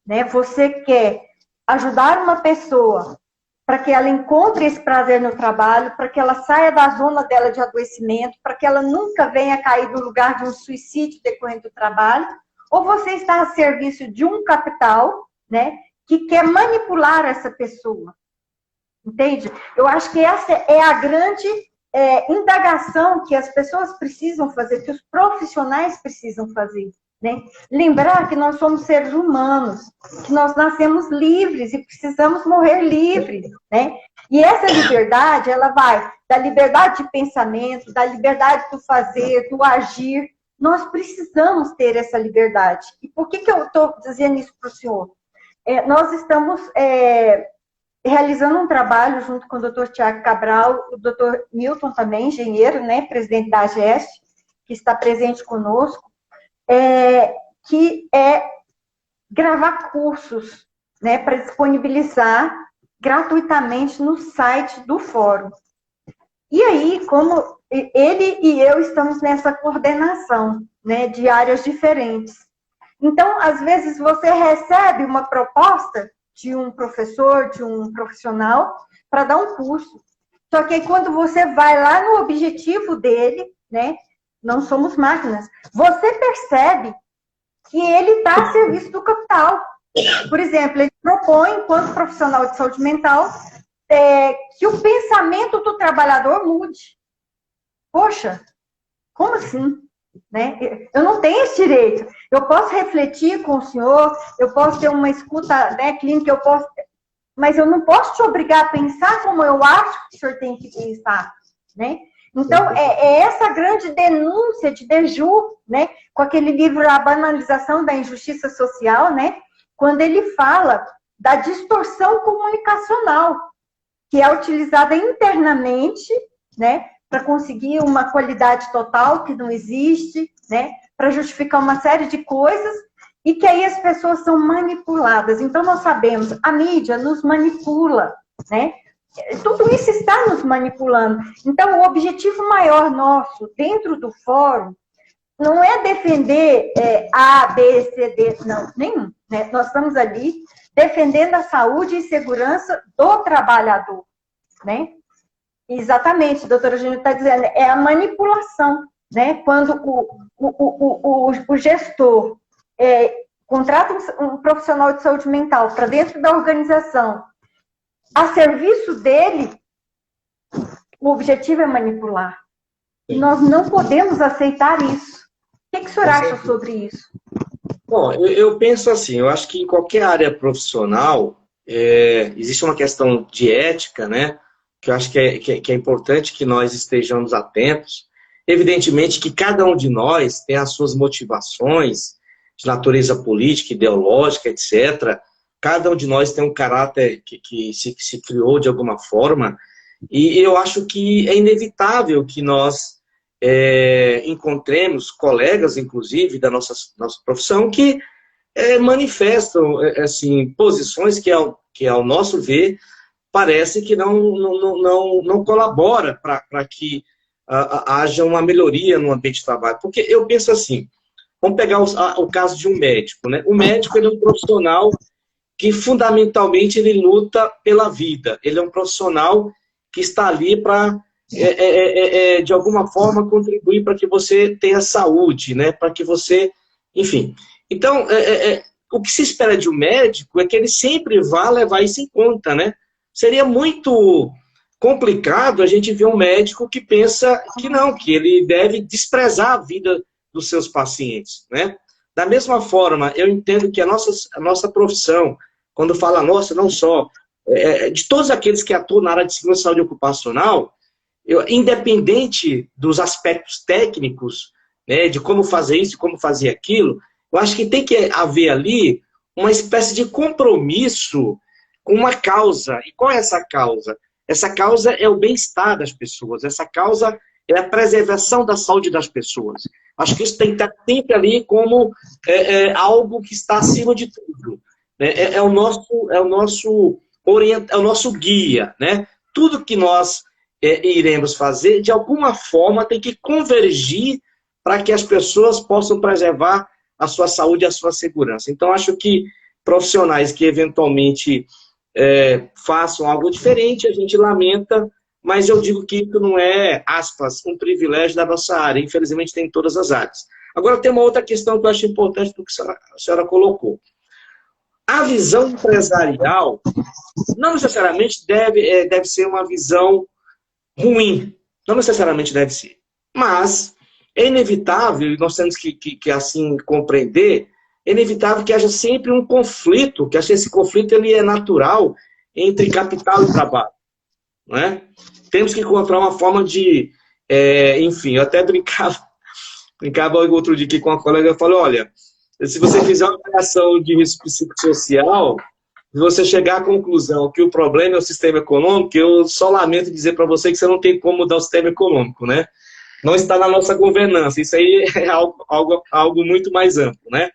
Né? Você quer ajudar uma pessoa para que ela encontre esse prazer no trabalho, para que ela saia da zona dela de adoecimento, para que ela nunca venha cair no lugar de um suicídio decorrente do trabalho, ou você está a serviço de um capital, né, que quer manipular essa pessoa. Entende? Eu acho que essa é a grande indagação que as pessoas precisam fazer, que os profissionais precisam fazer. Né? Lembrar que nós somos seres humanos, que nós nascemos livres e precisamos morrer livres, né? E essa liberdade, ela vai da liberdade de pensamento, da liberdade do fazer, do agir. Nós precisamos ter essa liberdade. E por que eu estou dizendo isso para o senhor? Nós estamos realizando um trabalho junto com o Dr. Tiago Cabral, o Dr. Milton também, engenheiro, né, presidente da AGEST, que está presente conosco, que é gravar cursos, né, para disponibilizar gratuitamente no site do fórum. E aí, como ele e eu estamos nessa coordenação, né, de áreas diferentes. Então, às vezes, você recebe uma proposta de um professor, de um profissional, para dar um curso. Só que aí, quando você vai lá no objetivo dele, né, não somos máquinas, você percebe que ele está a serviço do capital. Por exemplo, ele propõe, enquanto profissional de saúde mental, que o pensamento do trabalhador mude. Poxa, como assim? Né? Eu não tenho esse direito. Eu posso refletir com o senhor, eu posso ter uma escuta, né, clínica, mas eu não posso te obrigar a pensar como eu acho que o senhor tem que pensar. Né? Então, essa grande denúncia de Deju, né, com aquele livro A Banalização da Injustiça Social, né, quando ele fala da distorção comunicacional, que é utilizada internamente, né, para conseguir uma qualidade total que não existe, né, para justificar uma série de coisas, e que aí as pessoas são manipuladas. Então, nós sabemos, a mídia nos manipula, né? Tudo isso está nos manipulando. Então, o objetivo maior nosso, dentro do fórum, não é defender A, B, C, D, não, nenhum. Né? Nós estamos ali defendendo a saúde e segurança do trabalhador. Né? Exatamente, a doutora Júlia está dizendo, é a manipulação. Né? Quando o gestor contrata um profissional de saúde mental para dentro da organização, a serviço dele, o objetivo é manipular. E nós não podemos aceitar isso. O que o senhor acha sobre isso? Bom, eu penso assim, eu acho que em qualquer área profissional, existe uma questão de ética, né? Que eu acho que é importante que nós estejamos atentos. Evidentemente que cada um de nós tem as suas motivações de natureza política, ideológica, etc. cada um de nós tem um caráter que se criou de alguma forma, e eu acho que é inevitável que nós encontremos colegas, inclusive, da nossa profissão, que manifestam assim, posições que, ao nosso ver, parece que não colabora para que haja uma melhoria no ambiente de trabalho. Porque eu penso assim, vamos pegar o caso de um médico, né? O médico, ele é um profissional que, fundamentalmente, ele luta pela vida. Ele é um profissional que está ali para, de alguma forma, contribuir para que você tenha saúde, né? Para que você... Enfim. Então, o que se espera de um médico é que ele sempre vá levar isso em conta, né? Seria muito complicado a gente ver um médico que pensa que não, que ele deve desprezar a vida dos seus pacientes, né? Da mesma forma, eu entendo que a nossa profissão, quando fala nossa, não só, de todos aqueles que atuam na área de segurança e saúde ocupacional, independente dos aspectos técnicos, né, de como fazer isso, como fazer aquilo, eu acho que tem que haver ali uma espécie de compromisso com uma causa. E qual é essa causa? Essa causa é o bem-estar das pessoas, essa causa é a preservação da saúde das pessoas. Acho que isso tem que estar sempre ali como algo que está acima de tudo. Né? É o nosso guia. Né? Tudo que nós iremos fazer, de alguma forma, tem que convergir para que as pessoas possam preservar a sua saúde e a sua segurança. Então, acho que profissionais que, eventualmente, façam algo diferente, a gente lamenta, mas eu digo que isso não é, aspas, um privilégio da nossa área. Infelizmente, tem em todas as áreas. Agora, tem uma outra questão que eu acho importante do que a senhora colocou. A visão empresarial não necessariamente deve ser uma visão ruim. Não necessariamente deve ser. Mas é inevitável, e nós temos que assim compreender, é inevitável que haja sempre um conflito, que esse conflito ele é natural entre capital e trabalho. Não é? Temos que encontrar uma forma de... enfim, eu até brincava outro dia aqui com uma colega, eu falei, olha, se você fizer uma avaliação de risco psicossocial, se você chegar à conclusão que o problema é o sistema econômico, eu só lamento dizer para você que você não tem como mudar o sistema econômico, né? Não está na nossa governança, isso aí é algo muito mais amplo, né?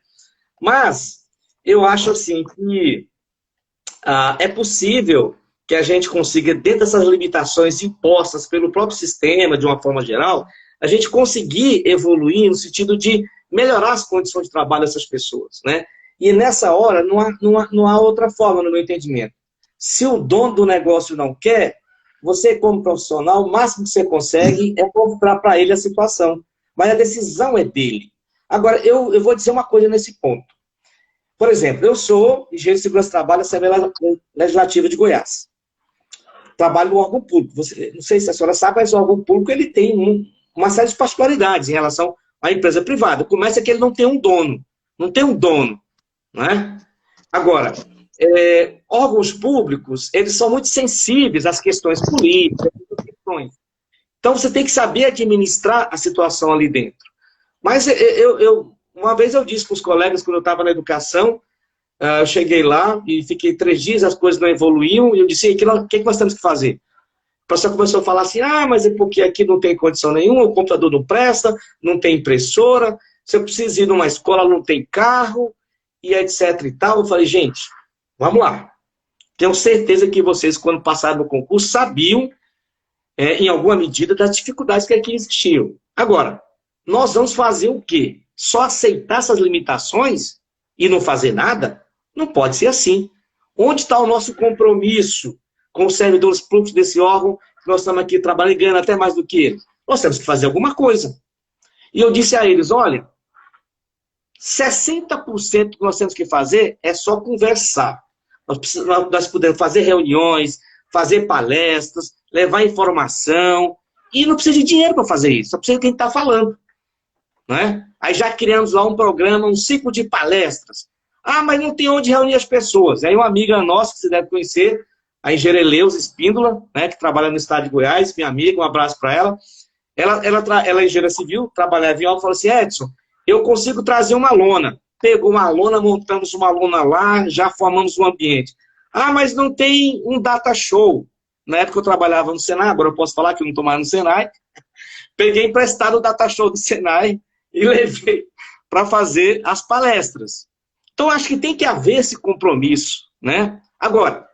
Mas eu acho assim que é possível que a gente consiga, dentro dessas limitações impostas pelo próprio sistema, de uma forma geral, a gente conseguir evoluir no sentido de melhorar as condições de trabalho dessas pessoas, né? E nessa hora não há outra forma, no meu entendimento. Se o dono do negócio não quer, você, como profissional, o máximo que você consegue é mostrar para ele a situação. Mas a decisão é dele. Agora, eu vou dizer uma coisa nesse ponto. Por exemplo, eu sou engenheiro de segurança do trabalho da Assembleia Legislativa de Goiás. Trabalho no órgão público. Não sei se a senhora sabe, mas o órgão público ele tem uma série de particularidades em relação à empresa privada. O comércio é que ele não tem um dono. Não tem um dono. Não é? Agora, órgãos públicos, eles são muito sensíveis às questões políticas. Então, você tem que saber administrar a situação ali dentro. Mas uma vez eu disse para os colegas, quando eu estava na educação, eu cheguei lá e fiquei 3 dias, as coisas não evoluíam, e eu disse, o que nós temos que fazer? O professor começou a falar assim, mas é porque aqui não tem condição nenhuma, o computador não presta, não tem impressora, se eu preciso ir numa escola, não tem carro, e etc e tal. Eu falei, gente, vamos lá. Tenho certeza que vocês, quando passaram no concurso, sabiam, em alguma medida, das dificuldades que aqui existiam. Agora, nós vamos fazer o quê? Só aceitar essas limitações e não fazer nada? Não pode ser assim. Onde está o nosso compromisso com os servidores públicos desse órgão, que nós estamos aqui trabalhando e ganhando até mais do que eles? Nós temos que fazer alguma coisa. E eu disse a eles, olha, 60% que nós temos que fazer é só conversar. Nós podemos fazer reuniões, fazer palestras, levar informação, e não precisa de dinheiro para fazer isso, só precisa de quem está falando. Não é? Aí já criamos lá um programa, um ciclo de palestras. Mas não tem onde reunir as pessoas. Aí uma amiga nossa, que você deve conhecer, a engenheira Eleus Espíndola, né, que trabalha no estado de Goiás, minha amiga, um abraço para ela. Ela é engenheira civil, trabalhava em obra, falou assim, Edson, eu consigo trazer uma lona. pegou uma lona, montamos uma lona lá, já formamos um ambiente. Ah, mas não tem um data show. Na época eu trabalhava no Senai, agora eu posso falar que eu não estou mais no Senai. Peguei emprestado o data show do Senai e levei para fazer as palestras. Então, acho que tem que haver esse compromisso, né? Agora,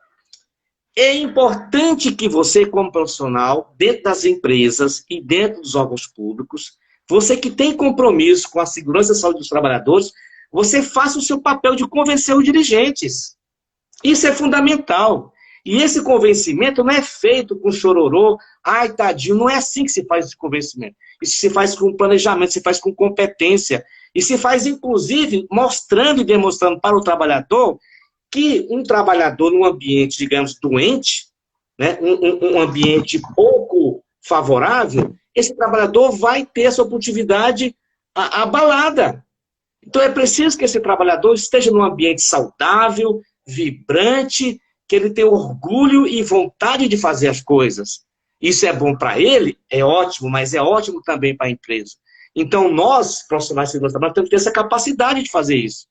é importante que você, como profissional, dentro das empresas e dentro dos órgãos públicos, você que tem compromisso com a segurança e a saúde dos trabalhadores, você faça o seu papel de convencer os dirigentes. Isso é fundamental. E esse convencimento não é feito com chororô, ai, tadinho, não é assim que se faz esse convencimento. Isso se faz com planejamento, se faz com competência, e se faz, inclusive, mostrando e demonstrando para o trabalhador que um trabalhador num ambiente, digamos, doente, né, um ambiente pouco favorável, esse trabalhador vai ter essa oportunidade abalada. Então é preciso que esse trabalhador esteja num ambiente saudável, vibrante, que ele tenha orgulho e vontade de fazer as coisas. Isso é bom para ele? É ótimo, mas é ótimo também para a empresa. Então nós, profissionais de segurança do trabalho, temos que ter essa capacidade de fazer isso.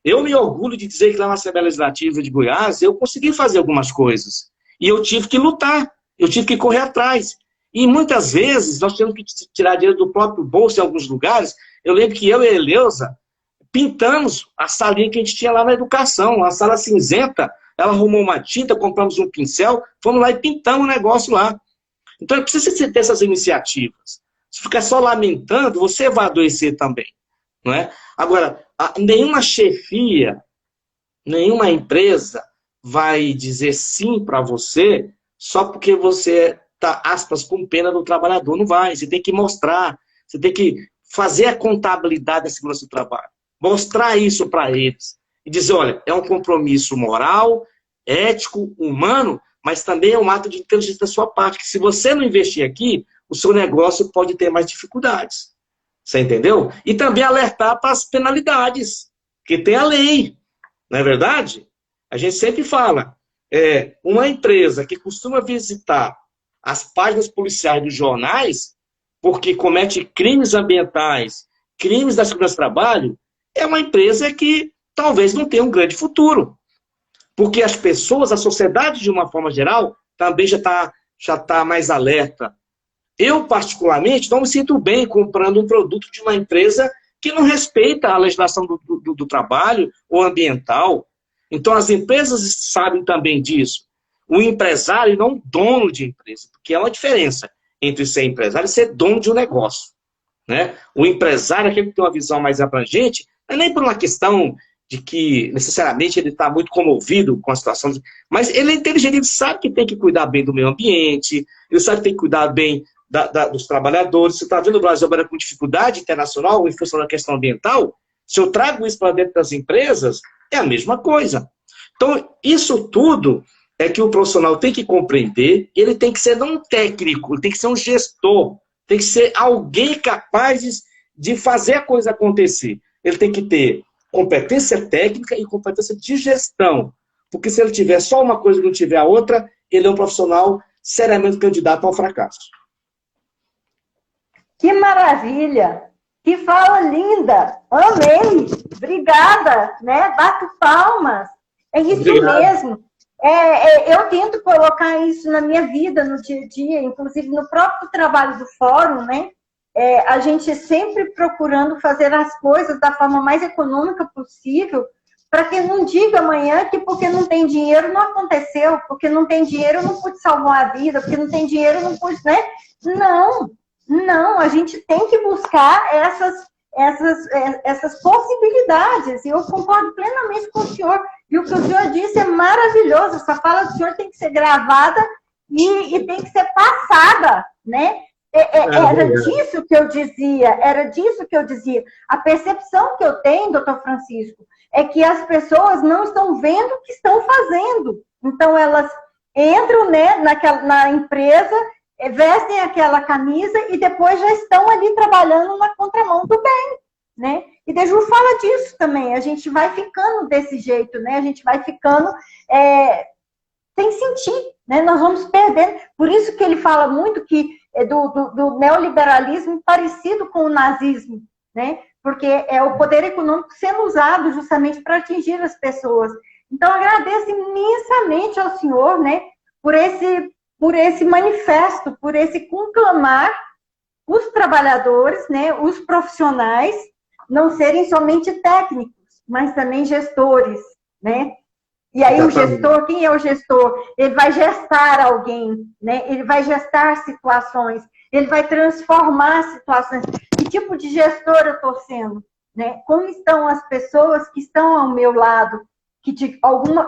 Eu me orgulho de dizer que lá na Assembleia Legislativa de Goiás, eu consegui fazer algumas coisas. E eu tive que lutar, eu tive que correr atrás. E muitas vezes nós temos que tirar dinheiro do próprio bolso em alguns lugares. Eu lembro que eu e a Eleusa pintamos a salinha que a gente tinha lá na educação, uma sala cinzenta. Ela arrumou uma tinta, compramos um pincel, fomos lá e pintamos o negócio lá. Então, precisa ter essas iniciativas. Se ficar só lamentando, você vai adoecer também. Não é? Agora, nenhuma chefia, nenhuma empresa vai dizer sim para você só porque você está, aspas, com pena do trabalhador. Não vai. Você tem que mostrar, você tem que fazer a contabilidade da segurança do trabalho. Mostrar isso para eles. E dizer, olha, é um compromisso moral, ético, humano, mas também é um ato de inteligência da sua parte, que se você não investir aqui, o seu negócio pode ter mais dificuldades. Você entendeu? E também alertar para as penalidades, que tem a lei, não é verdade? A gente sempre fala, uma empresa que costuma visitar as páginas policiais dos jornais, porque comete crimes ambientais, crimes da segurança do trabalho, é uma empresa que talvez não tenha um grande futuro. Porque as pessoas, a sociedade de uma forma geral, também já tá mais alerta. Eu, particularmente, não me sinto bem comprando um produto de uma empresa que não respeita a legislação do trabalho ou ambiental. Então, as empresas sabem também disso. O empresário não dono de empresa, porque há uma diferença entre ser empresário e ser dono de um negócio. Né? O empresário, aquele que tem uma visão mais abrangente, não é nem por uma questão de que necessariamente ele está muito comovido com a situação, mas ele é inteligente, ele sabe que tem que cuidar bem do meio ambiente, ele sabe que tem que cuidar bem dos trabalhadores. Você está vendo o Brasil agora com dificuldade internacional em função da questão ambiental? Se eu trago isso para dentro das empresas, é a mesma coisa. Então, isso tudo é que o profissional tem que compreender, ele tem que ser não um técnico, ele tem que ser um gestor, tem que ser alguém capaz de fazer a coisa acontecer. Ele tem que ter competência técnica e competência de gestão. Porque se ele tiver só uma coisa e não tiver a outra, ele é um profissional seriamente candidato ao fracasso. Que maravilha! Que fala linda! Amei! Obrigada! Né? Bato palmas! É isso Obrigado. Mesmo! Eu tento colocar isso na minha vida, no dia a dia, inclusive no próprio trabalho do fórum, né? A gente sempre procurando fazer as coisas da forma mais econômica possível, para que não diga amanhã que porque não tem dinheiro não aconteceu, porque não tem dinheiro eu não pude salvar a vida, porque não tem dinheiro eu não pude, né? Não, a gente tem que buscar essas possibilidades, e eu concordo plenamente com o senhor, e o que o senhor disse é maravilhoso, essa fala do senhor tem que ser gravada e tem que ser passada, né? Era disso que eu dizia. A percepção que eu tenho, doutor Francisco, é que as pessoas não estão vendo o que estão fazendo. Então, elas entram, né, na empresa, vestem aquela camisa e depois já estão ali trabalhando na contramão do bem, né? E Deju fala disso também. A gente vai ficando desse jeito, né? A gente vai ficando sem sentir, né? Nós vamos perdendo. Por isso que ele fala muito que do neoliberalismo parecido com o nazismo, né? porque é o poder econômico sendo usado justamente para atingir as pessoas. Então, agradeço imensamente ao senhor, né, por esse manifesto, por esse conclamar os trabalhadores, né, os profissionais, não serem somente técnicos, mas também gestores, né? E aí o gestor, quem é o gestor? Ele vai gestar alguém, né? Ele vai gestar situações, ele vai transformar situações. Que tipo de gestor eu estou sendo? Né? Como estão as pessoas que estão ao meu lado? Que de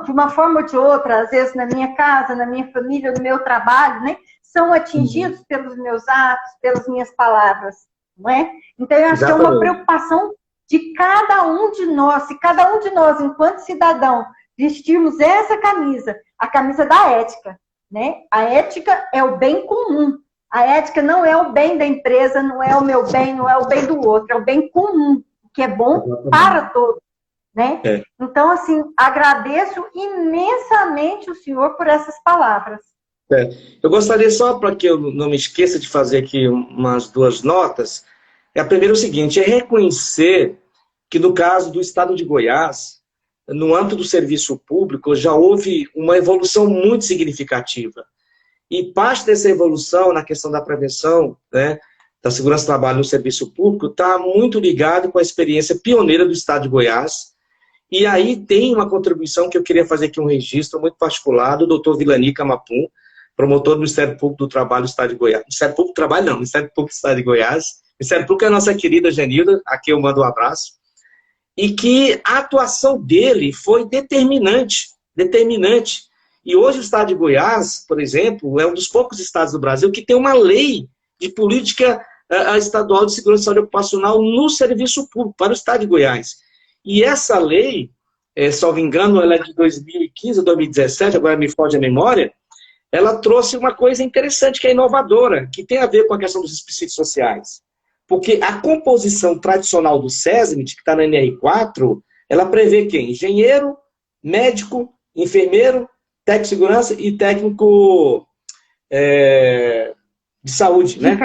uma forma ou de outra, às vezes na minha casa, na minha família, no meu trabalho, né? São atingidos pelos meus atos, pelas minhas palavras, não é? Então, eu acho que é uma preocupação de cada um de nós, se cada um de nós, enquanto cidadão, vestirmos essa camisa, a camisa da ética, né? A ética é o bem comum. A ética não é o bem da empresa, não é o meu bem, não é o bem do outro, é o bem comum, que é bom para todos, né? Então, assim, agradeço imensamente o senhor por essas palavras. Eu gostaria só, para que eu não me esqueça de fazer aqui umas 2 notas. A primeira é o seguinte, é reconhecer que no caso do estado de Goiás, no âmbito do serviço público, já houve uma evolução muito significativa. E parte dessa evolução na questão da prevenção, né, da segurança do trabalho no serviço público, está muito ligado com a experiência pioneira do estado de Goiás. E aí tem uma contribuição que eu queria fazer aqui um registro muito particular do doutor Vilani Camapum, promotor do Ministério Público do Trabalho do Estado de Goiás. Ministério Público do Trabalho não, Ministério Público do Estado de Goiás. Ministério Público é a nossa querida Genilda, aqui eu mando um abraço. E que a atuação dele foi determinante. E hoje o Estado de Goiás, por exemplo, é um dos poucos estados do Brasil que tem uma lei de política estadual de segurança e saúde ocupacional no serviço público, para o Estado de Goiás. E essa lei, salvo engano, ela é de 2015 ou 2017, agora me foge a memória, ela trouxe uma coisa interessante, que é inovadora, que tem a ver com a questão dos específicos sociais. Porque a composição tradicional do SESMIT, que está na NR4, ela prevê quem? Engenheiro, médico, enfermeiro, técnico de segurança e técnico de saúde, né?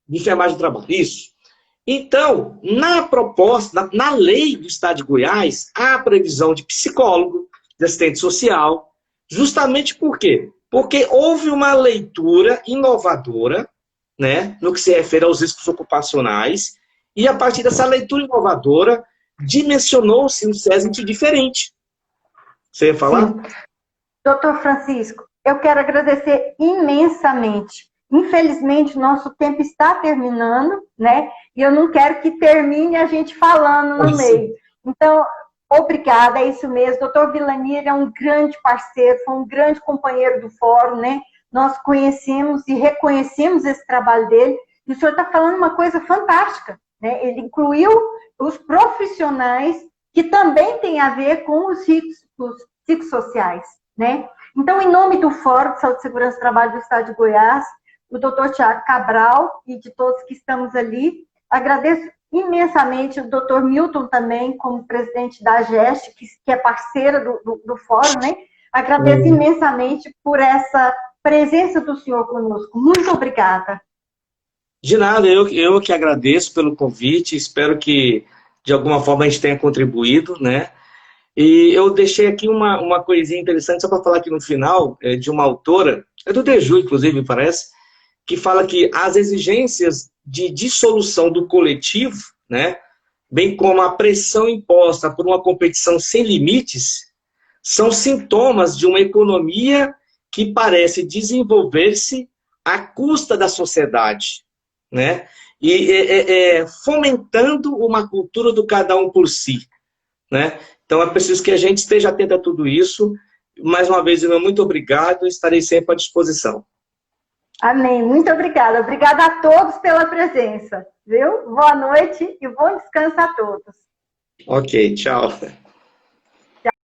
De enfermagem do trabalho, isso. Então, na proposta, na lei do Estado de Goiás, há a previsão de psicólogo, de assistente social, justamente por quê? Porque houve uma leitura inovadora, né, no que se refere aos riscos ocupacionais, e a partir dessa leitura inovadora, dimensionou-se um SESMIT diferente. Você ia falar? Sim. Doutor Francisco, eu quero agradecer imensamente. Infelizmente, nosso tempo está terminando, né? E eu não quero que termine a gente falando no meio. Então, obrigada, é isso mesmo. Doutor Vilani é um grande parceiro, foi um grande companheiro do fórum, né? Nós conhecemos e reconhecemos esse trabalho dele. E o senhor está falando uma coisa fantástica, né? Ele incluiu os profissionais que também têm a ver com os psicossociais, né? Então, em nome do Fórum de Saúde e Segurança do Trabalho do Estado de Goiás, o doutor Tiago Cabral e de todos que estamos ali, agradeço imensamente o doutor Milton também, como presidente da GEST, que é parceira do Fórum, né? Agradeço imensamente por essa presença do senhor conosco. Muito obrigada. De nada, eu que agradeço pelo convite, espero que de alguma forma a gente tenha contribuído, né? E eu deixei aqui uma coisinha interessante, só para falar aqui no final, de uma autora, é do Deju, inclusive, parece, que fala que as exigências de dissolução do coletivo, né, bem como a pressão imposta por uma competição sem limites, são sintomas de uma economia que parece desenvolver-se à custa da sociedade, né, e fomentando uma cultura do cada um por si, né. Então é preciso que a gente esteja atento a tudo isso. Mais uma vez, irmão, muito obrigado, estarei sempre à disposição. Amém. Muito obrigada. Obrigada a todos pela presença. Viu? Boa noite e bom descanso a todos. Ok, tchau.